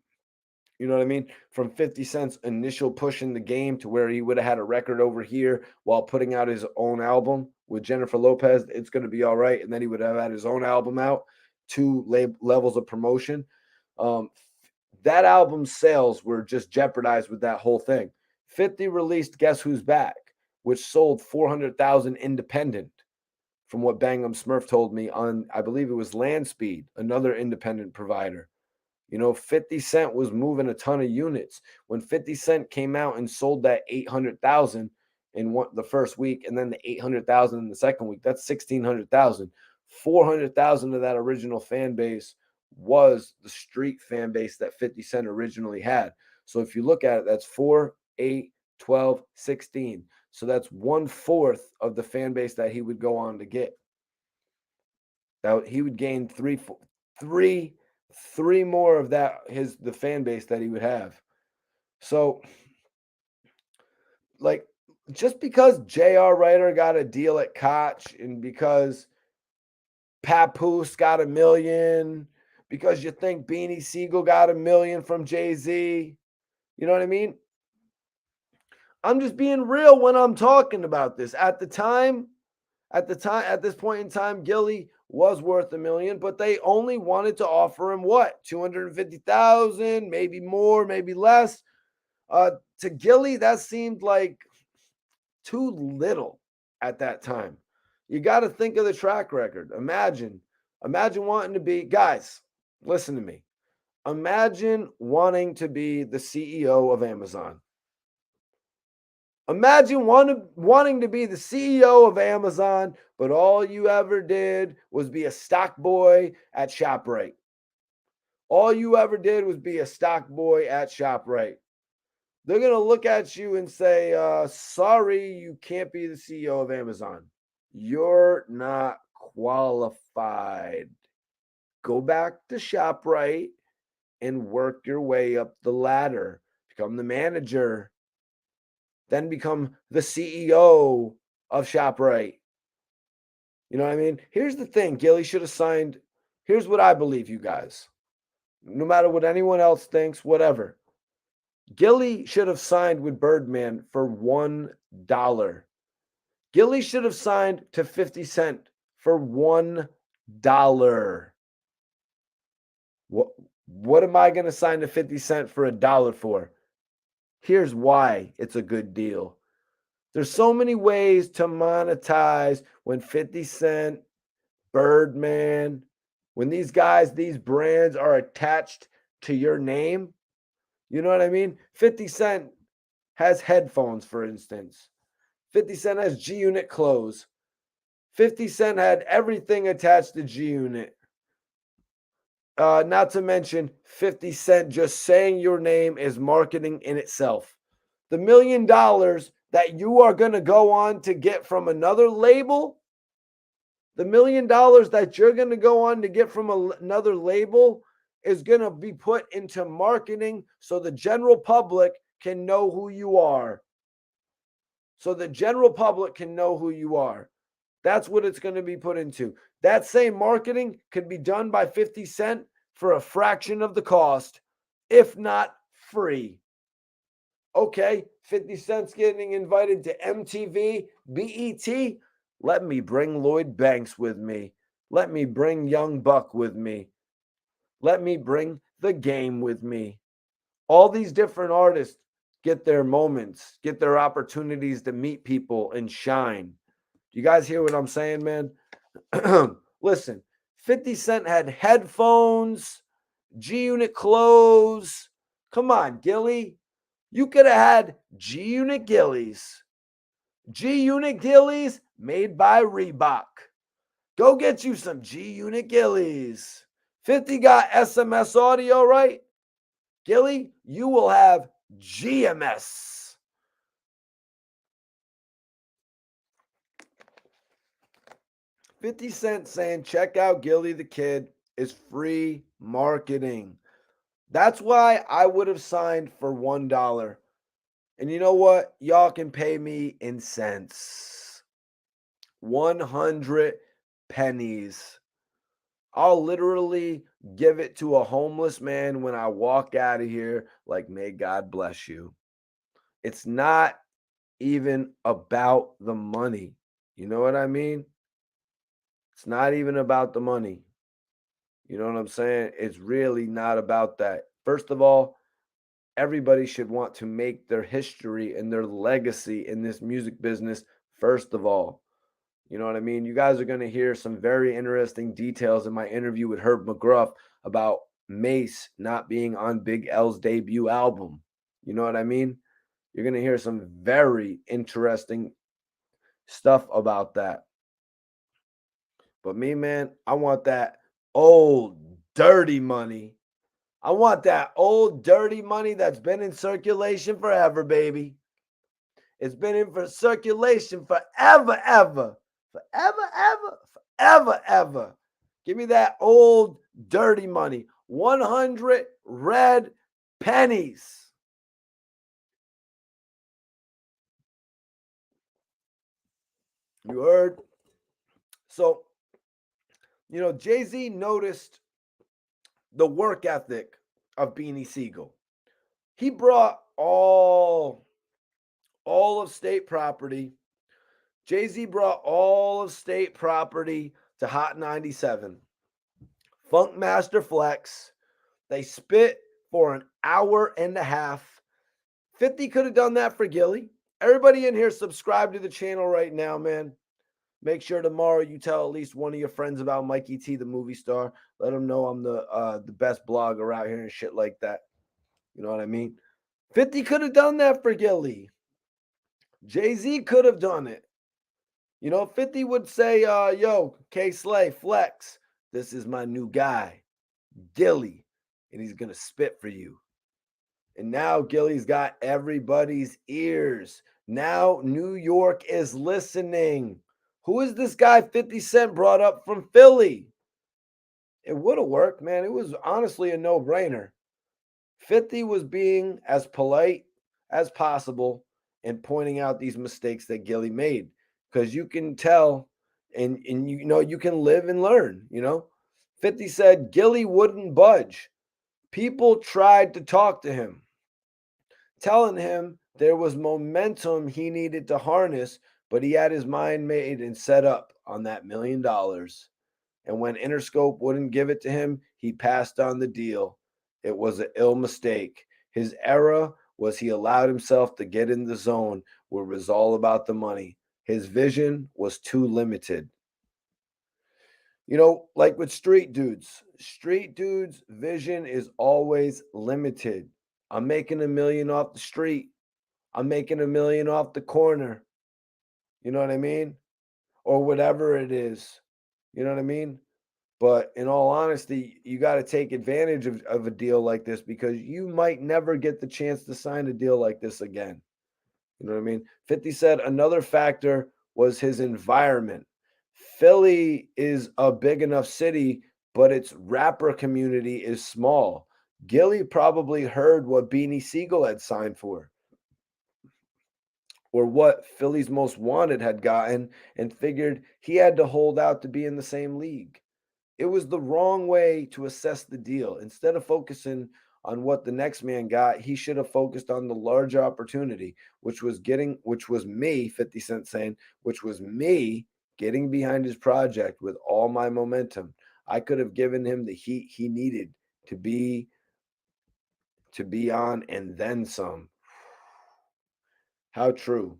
You know what I mean? From 50 Cent's initial push in the game to where he would have had a record over here while putting out his own album with Jennifer Lopez, It's Gonna Be All Right. And then he would have had his own album out, two levels of promotion. That album's sales were just jeopardized with that whole thing. 50 released Guess Who's Back, which sold 400,000 independent, from what Bangum Smurf told me on, I believe it was Landspeed, another independent provider. 50 Cent was moving a ton of units. When 50 Cent came out and sold that 800,000 in the first week, and then the 800,000 in the second week, that's 1,600,000. 400,000 of that original fan base was the street fan base that 50 Cent originally had. So if you look at it, that's 4, 8, 12, 16. So that's 1/4 of the fan base that he would go on to get. Now he would gain three more of that, the fan base that he would have. So, like, just because J.R. Writer got a deal at Koch, and because Papoose got $1 million, because you think Beanie Siegel got $1 million from Jay-Z, you know what I mean? I'm just being real when I'm talking about this. At this point in time, Gilly was worth $1 million, but they only wanted to offer him what? 250,000, maybe more, maybe less. To Gilly, that seemed like too little at that time. You got to think of the track record. Imagine wanting to be, guys, listen to me. Imagine wanting to be the CEO of Amazon. Imagine wanting to be the CEO of Amazon, but all you ever did was be a stock boy at ShopRite. All you ever did was be a stock boy at ShopRite. They're going to look at you and say, sorry, you can't be the CEO of Amazon. You're not qualified. Go back to ShopRite and work your way up the ladder. Become the manager. Then become the CEO of ShopRite. You know what I mean? Here's the thing. Gilly should have signed. Here's what I believe, you guys. No matter what anyone else thinks, whatever. Gilly should have signed with Birdman for $1. Gilly should have signed to 50 Cent for $1. What am I going to sign to 50 Cent for $1 for? Here's why it's a good deal. There's so many ways to monetize when 50 Cent, Birdman, when these brands are attached to your name. You know what I mean? 50 Cent has headphones, for instance. 50 Cent has G-Unit clothes. 50 Cent had everything attached to G-Unit. Not to mention 50 Cent just saying your name is marketing in itself. The $1 million that you are going to go on to get from another label, the $1 million that you're going to go on to get from another label is going to be put into marketing so the general public can know who you are. So the general public can know who you are. That's what it's going to be put into. That same marketing could be done by 50 Cent for a fraction of the cost, if not free. Okay, 50 Cent's getting invited to MTV, BET. Let me bring Lloyd Banks with me. Let me bring Young Buck with me. Let me bring The Game with me. All these different artists get their moments, get their opportunities to meet people and shine. You guys hear what I'm saying, man? Listen, 50 Cent had headphones, G-Unit clothes. Come on, Gilly. You could have had G-Unit Gillies. G-Unit Gillies made by Reebok. Go get you some G-Unit Gillies. 50 got SMS audio, right? Gilly, you will have GMS. $50 Cent saying, check out Gilly the Kid is free marketing. That's why I would have signed for $1. And you know what? Y'all can pay me in cents. $100. pennies. I'll literally give it to a homeless man when I walk out of here, like, may God bless you. It's not even about the money. You know what I mean? It's not even about the money. You know what I'm saying? It's really not about that. First of all, everybody should want to make their history and their legacy in this music business, first of all. You know what I mean? You guys are going to hear some very interesting details in my interview with Herb McGruff about Mace not being on Big L's debut album. You know what I mean? You're going to hear some very interesting stuff about that. But me, man, I want that old dirty money. I want that old dirty money that's been in circulation forever, baby. It's been in for circulation forever, ever. Forever, ever, forever, ever. Give me that old dirty money. 100 red pennies. You heard? So, Jay-Z noticed the work ethic of Beanie Siegel. He brought all of state property. Jay-Z brought all of state property to Hot 97. Funk Master Flex. They spit for an hour and a half. 50 could have done that for Gilly. Everybody in here, subscribe to the channel right now, man. Make sure tomorrow you tell at least one of your friends about Mikey T, the movie star. Let them know I'm the best blogger out here and shit like that. You know what I mean? 50 could have done that for Gilly. Jay-Z could have done it. 50 would say, yo, K-Slay, Flex, this is my new guy, Gilly, and he's going to spit for you. And now Gilly's got everybody's ears. Now New York is listening. Who is this guy 50 Cent brought up from Philly? It would have worked, man. It was honestly a no-brainer. 50 was being as polite as possible and pointing out these mistakes that Gilly made. Because you can tell and you can live and learn, 50 said Gilly wouldn't budge. People tried to talk to him, telling him there was momentum he needed to harness, but he had his mind made and set up on that $1 million. And when Interscope wouldn't give it to him, he passed on the deal. It was an ill mistake. His error was he allowed himself to get in the zone where it was all about the money. His vision was too limited. Like with street dudes' vision is always limited. I'm making $1 million off the street. I'm making $1 million off the corner. You know what I mean? Or whatever it is. You know what I mean? But in all honesty, you got to take advantage of a deal like this because you might never get the chance to sign a deal like this again. You know what I mean? 50 said another factor was his environment. Philly is a big enough city, but its rapper community is small. Gilly probably heard what Beanie Siegel had signed for or what Philly's Most Wanted had gotten and figured he had to hold out to be in the same league. It was the wrong way to assess the deal. Instead of focusing on what the next man got, he should have focused on the larger opportunity, which was me, 50 Cent saying, which was me getting behind his project with all my momentum. I could have given him the heat he needed to be on and then some. How true.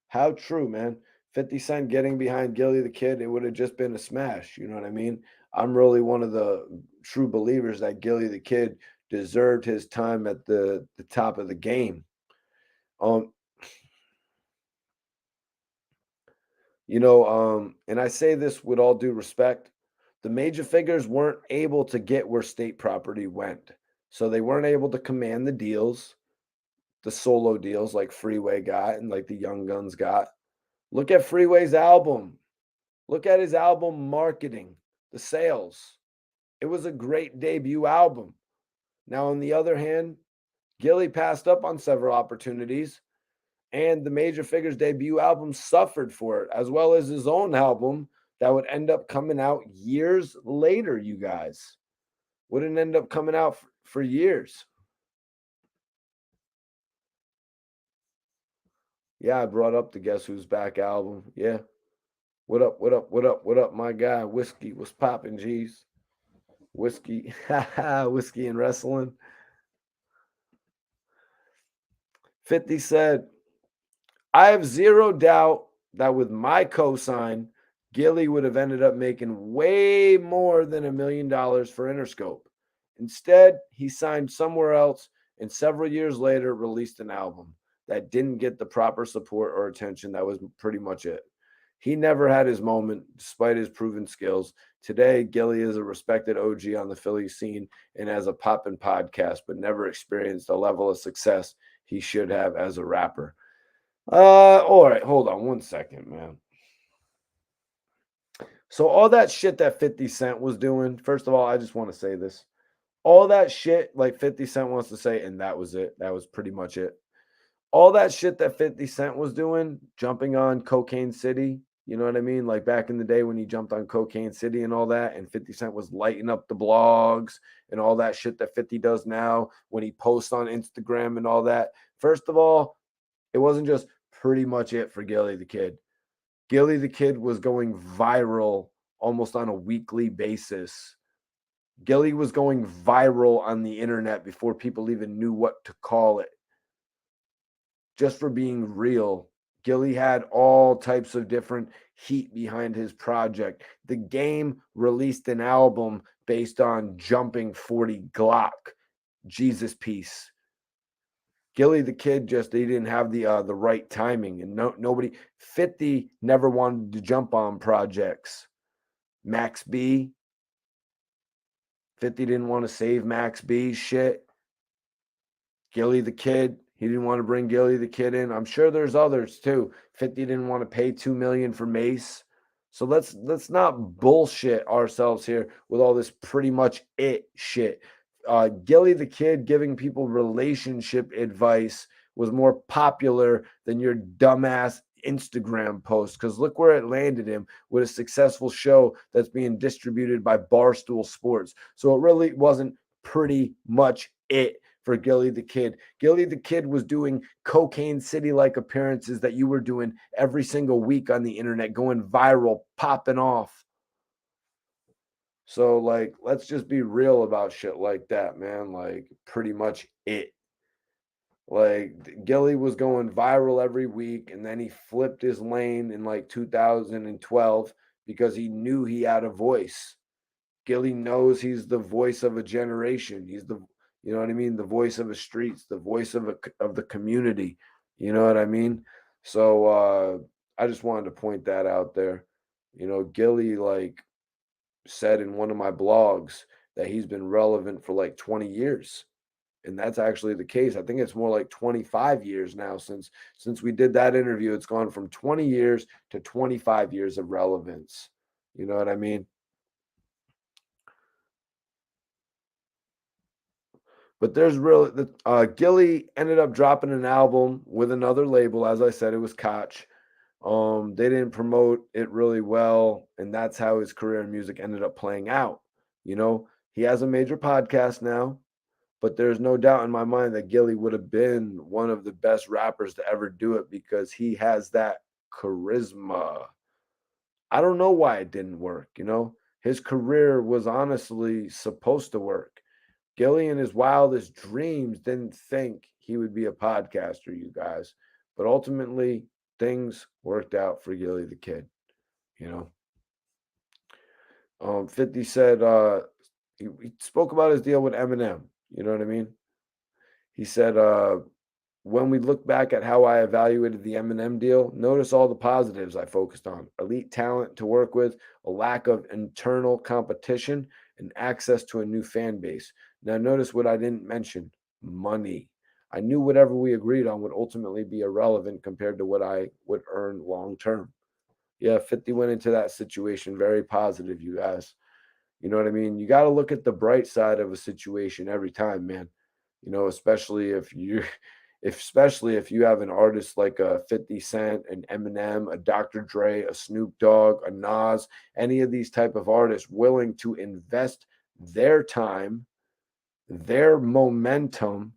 How true, man. 50 Cent getting behind Gilly the Kid, it would have just been a smash. You know what I mean? I'm really one of the true believers that Gilly the Kid deserved his time at the top of the game. And I say this with all due respect, the major figures weren't able to get where state property went. So they weren't able to command the deals, the solo deals like Freeway got and like the Young Guns got. Look at Freeway's album. Look at his album marketing, the sales. It was a great debut album. Now, on the other hand, Gilly passed up on several opportunities, and the Major Figures debut album suffered for it, as well as his own album, that would end up coming out years later, you guys. Wouldn't end up coming out for years. Yeah, I brought up the Guess Who's Back album. Yeah. What up, what up, what up, what up, my guy? Whiskey, what's poppin', G's? Whiskey, whiskey and wrestling. 50 said, I have zero doubt that with my cosign, Gilly would have ended up making way more than $1 million for Interscope. Instead, he signed somewhere else and several years later released an album that didn't get the proper support or attention. That was pretty much it. He never had his moment despite his proven skills. Today, Gilly is a respected OG on the Philly scene and has a poppin' podcast, but never experienced the level of success he should have as a rapper. All right, hold on one second, man. So all that shit that 50 Cent was doing, first of all, I just want to say this. All that shit like 50 Cent wants to say, and that was it. That was pretty much it. All that shit that 50 Cent was doing, jumping on Cocaine City, you know what I mean? Like back in the day when he jumped on Cocaine City and all that, and 50 Cent was lighting up the blogs and all that shit that 50 does now when he posts on Instagram and all that. First of all, it wasn't just pretty much it for Gilly the Kid. Gilly the Kid was going viral almost on a weekly basis. Gilly was going viral on the internet before people even knew what to call it. Just for being real, Gilly had all types of different heat behind his project. The Game released an album based on Jumping 40 Glock, Jesus Piece. Gilly the Kid he didn't have the right timing, and nobody 50 never wanted to jump on projects. Max B, 50 didn't want to save Max B's shit. Gilly the Kid, he didn't want to bring Gilly the Kid in. I'm sure there's others too. 50 didn't want to pay $2 million for Mace. So let's not bullshit ourselves here with all this pretty much it shit. Gilly the Kid giving people relationship advice was more popular than your dumbass Instagram post, because look where it landed him with a successful show that's being distributed by Barstool Sports. So it really wasn't pretty much it for Gilly the Kid. Gilly the Kid was doing Cocaine City-like appearances that you were doing every single week on the internet, going viral, popping off. So, like, let's just be real about shit like that, man. Like, pretty much it. Like, Gilly was going viral every week, and then he flipped his lane in like 2012 because he knew he had a voice. Gilly knows he's the voice of a generation. He's the, you know what I mean? The voice of the streets, the voice of the community. You know what I mean? So I just wanted to point that out there. You know, Gilly like said in one of my blogs that he's been relevant for like 20 years. And that's actually the case. I think it's more like 25 years now since we did that interview. It's gone from 20 years to 25 years of relevance. You know what I mean? But there's really Gilly ended up dropping an album with another label. As I said, it was Koch. They didn't promote it really well, and that's how his career in music ended up playing out. You know, he has a major podcast now, but there's no doubt in my mind that Gilly would have been one of the best rappers to ever do it because he has that charisma. I don't know why it didn't work, you know? His career was honestly supposed to work. Gilly in his wildest dreams didn't think he would be a podcaster, you guys. But ultimately, things worked out for Gilly the Kid, you know. 50 said he spoke about his deal with Eminem, you know what I mean? He said, when we look back at how I evaluated the Eminem deal, notice all the positives I focused on: elite talent to work with, a lack of internal competition, and access to a new fan base. Now, notice what I didn't mention: money. I knew whatever we agreed on would ultimately be irrelevant compared to what I would earn long term. Yeah, 50 went into that situation very positive, you guys. You know what I mean? You got to look at the bright side of a situation every time, man. You know, especially especially if you have an artist like a 50 Cent, an Eminem, a Dr. Dre, a Snoop Dogg, a Nas, any of these type of artists willing to invest their time, their momentum,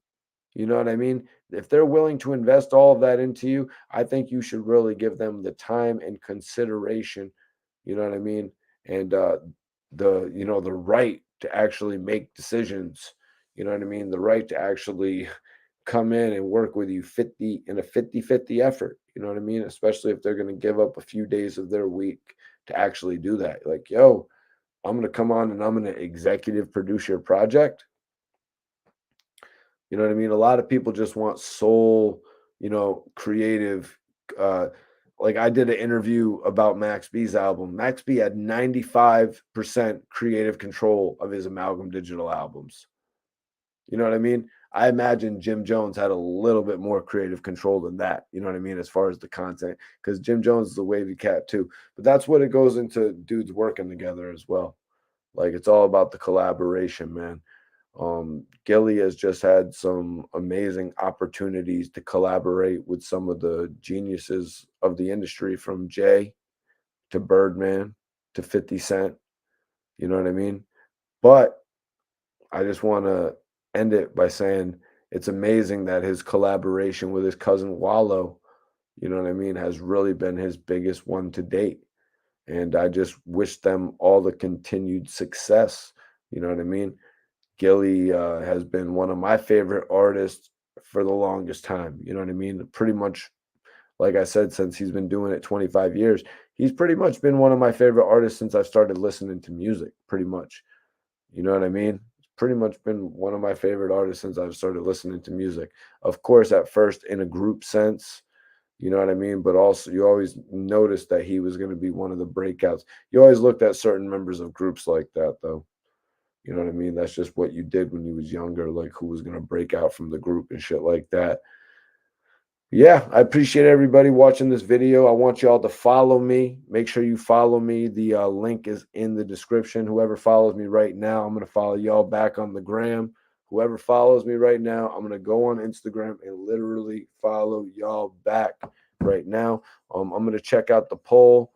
you know what I mean? If they're willing to invest all of that into you, I think you should really give them the time and consideration, you know what I mean? And the right to actually make decisions, you know what I mean? The right to actually come in and work with you 50 in a 50-50 effort, you know what I mean? Especially if they're going to give up a few days of their week to actually do that. Like, yo, I'm going to come on and I'm going to executive produce your project. You know what I mean? A lot of people just want soul, creative. Uh, like I did an interview about Max B's album. Max B had 95% creative control of his Amalgam Digital albums. You know what I mean? I imagine Jim Jones had a little bit more creative control than that. You know what I mean? As far as the content, because Jim Jones is a wavy cat too. But that's what it goes into dudes working together as well. Like it's all about the collaboration, man. Gilly has just had some amazing opportunities to collaborate with some of the geniuses of the industry, from Jay to Birdman to 50 Cent. You know what I mean? But I just want to end it by saying it's amazing that his collaboration with his cousin Wallow, you know what I mean, has really been his biggest one to date. And I just wish them all the continued success. You know what I mean? Gilly has been one of my favorite artists for the longest time. You know what I mean? Pretty much, like I said, since he's been doing it 25 years, he's pretty much been one of my favorite artists since I've started listening to music, pretty much. You know what I mean? It's pretty much been one of my favorite artists since I've started listening to music. Of course, at first in a group sense, you know what I mean? But also, you always noticed that he was going to be one of the breakouts. You always looked at certain members of groups like that, though. You know what I mean? That's just what you did when you was younger, like who was gonna break out from the group and shit like that. Yeah, I appreciate everybody watching this video. I want y'all to follow me. Make sure you follow me. The link is in the description. Whoever follows me right now, I'm gonna follow y'all back on the gram. Whoever follows me right now, I'm gonna go on Instagram and literally follow y'all back right now. I'm gonna check out the poll.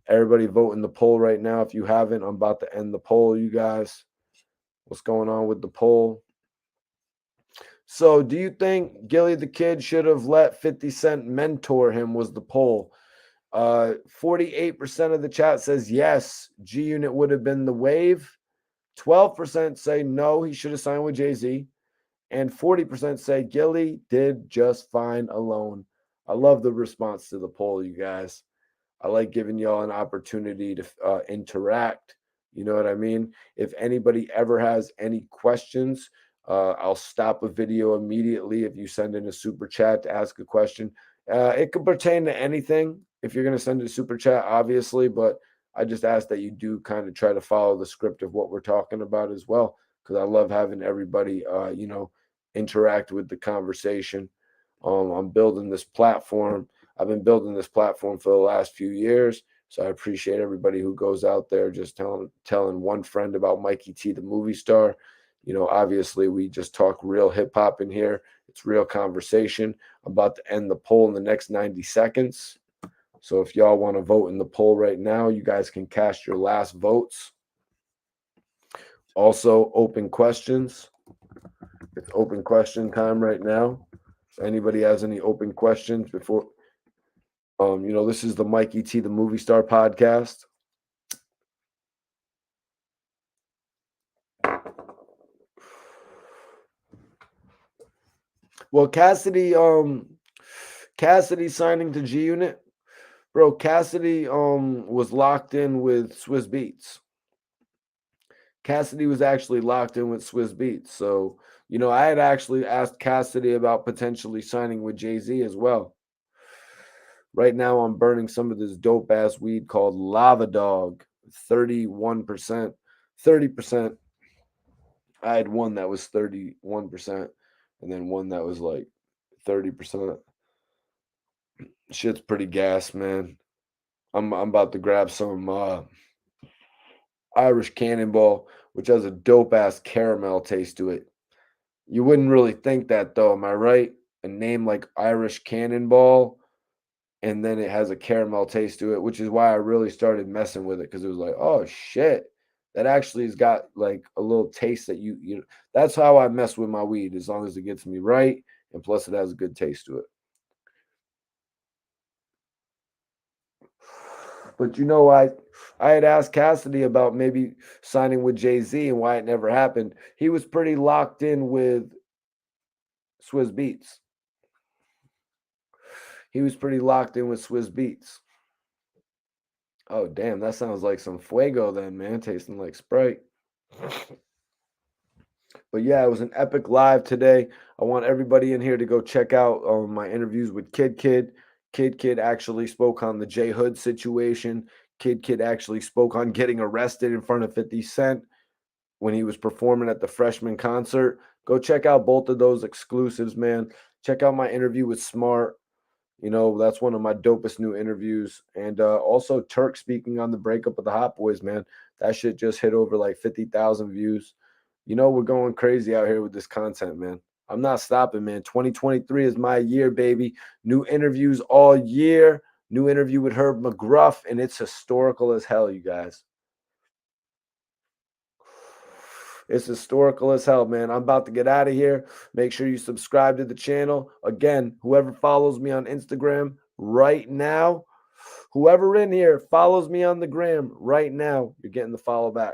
Everybody vote in the poll right now. If you haven't, I'm about to end the poll, you guys. What's going on with the poll? So, do you think Gilly the Kid should have let 50 Cent mentor him? Was the poll. 48% of the chat says yes, G-Unit would have been the wave. 12% say no, he should have signed with Jay-Z. And 40% say Gilly did just fine alone. I love the response to the poll, you guys. I like giving y'all an opportunity to interact. You know what I mean? If anybody ever has any questions, I'll stop a video immediately if you send in a super chat to ask a question. It could pertain to anything if you're going to send a super chat, obviously, but I just ask that you do kind of try to follow the script of what we're talking about as well, because I love having everybody, interact with the conversation. I'm building this platform. I've been building this platform for the last few years. So I appreciate everybody who goes out there just telling one friend about Mikey T, the movie star. Obviously we just talk real hip hop in here. It's real conversation. I'm about to end the poll in the next 90 seconds. So if y'all want to vote in the poll right now, you guys can cast your last votes. Also, open questions. It's open question time right now. If anybody has any open questions before, this is the Mikey T, the movie star podcast. Well, Cassidy signing to G-Unit. Bro, Cassidy was locked in with Swiss Beats. Cassidy was actually locked in with Swiss Beats. So, I had actually asked Cassidy about potentially signing with Jay-Z as well. Right now, I'm burning some of this dope ass weed called Lava Dog, 31%, 30%. I had one that was 31%, and then one that was like 30%. Shit's pretty gas, man. I'm about to grab some Irish Cannonball, which has a dope ass caramel taste to it. You wouldn't really think that though, am I right? a name like Irish Cannonball, and then it has a caramel taste to it, which is why I really started messing with it, because it was like, oh shit, that actually has got like a little taste that you. That's how I mess with my weed, as long as it gets me right, and plus it has a good taste to it. But I had asked Cassidy about maybe signing with Jay-Z and why it never happened. He was pretty locked in with Swizz Beats. He was pretty locked in with Swizz Beats. Oh, damn, that sounds like some fuego then, man, tasting like Sprite. But yeah, it was an epic live today. I want everybody in here to go check out my interviews with Kid Kid. Kid actually spoke on the J Hood situation. Kid actually spoke on getting arrested in front of 50 Cent when he was performing at the freshman concert. Go check out both of those exclusives, man. Check out my interview with Smart. That's one of my dopest new interviews. And also Turk speaking on the breakup of the Hot Boys, man. That shit just hit over like 50,000 views. We're going crazy out here with this content, man. I'm not stopping, man. 2023 is my year, baby. New interviews all year. New interview with Herb McGruff, and it's historical as hell, you guys. It's historical as hell, man. I'm about to get out of here. Make sure you subscribe to the channel. Again, whoever follows me on Instagram right now, whoever in here follows me on the gram right now, you're getting the follow back.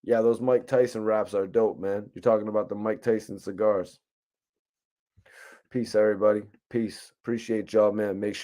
Yeah, those Mike Tyson raps are dope, man. You're talking about the Mike Tyson cigars. Peace, everybody. Peace. Appreciate y'all, man. Make sure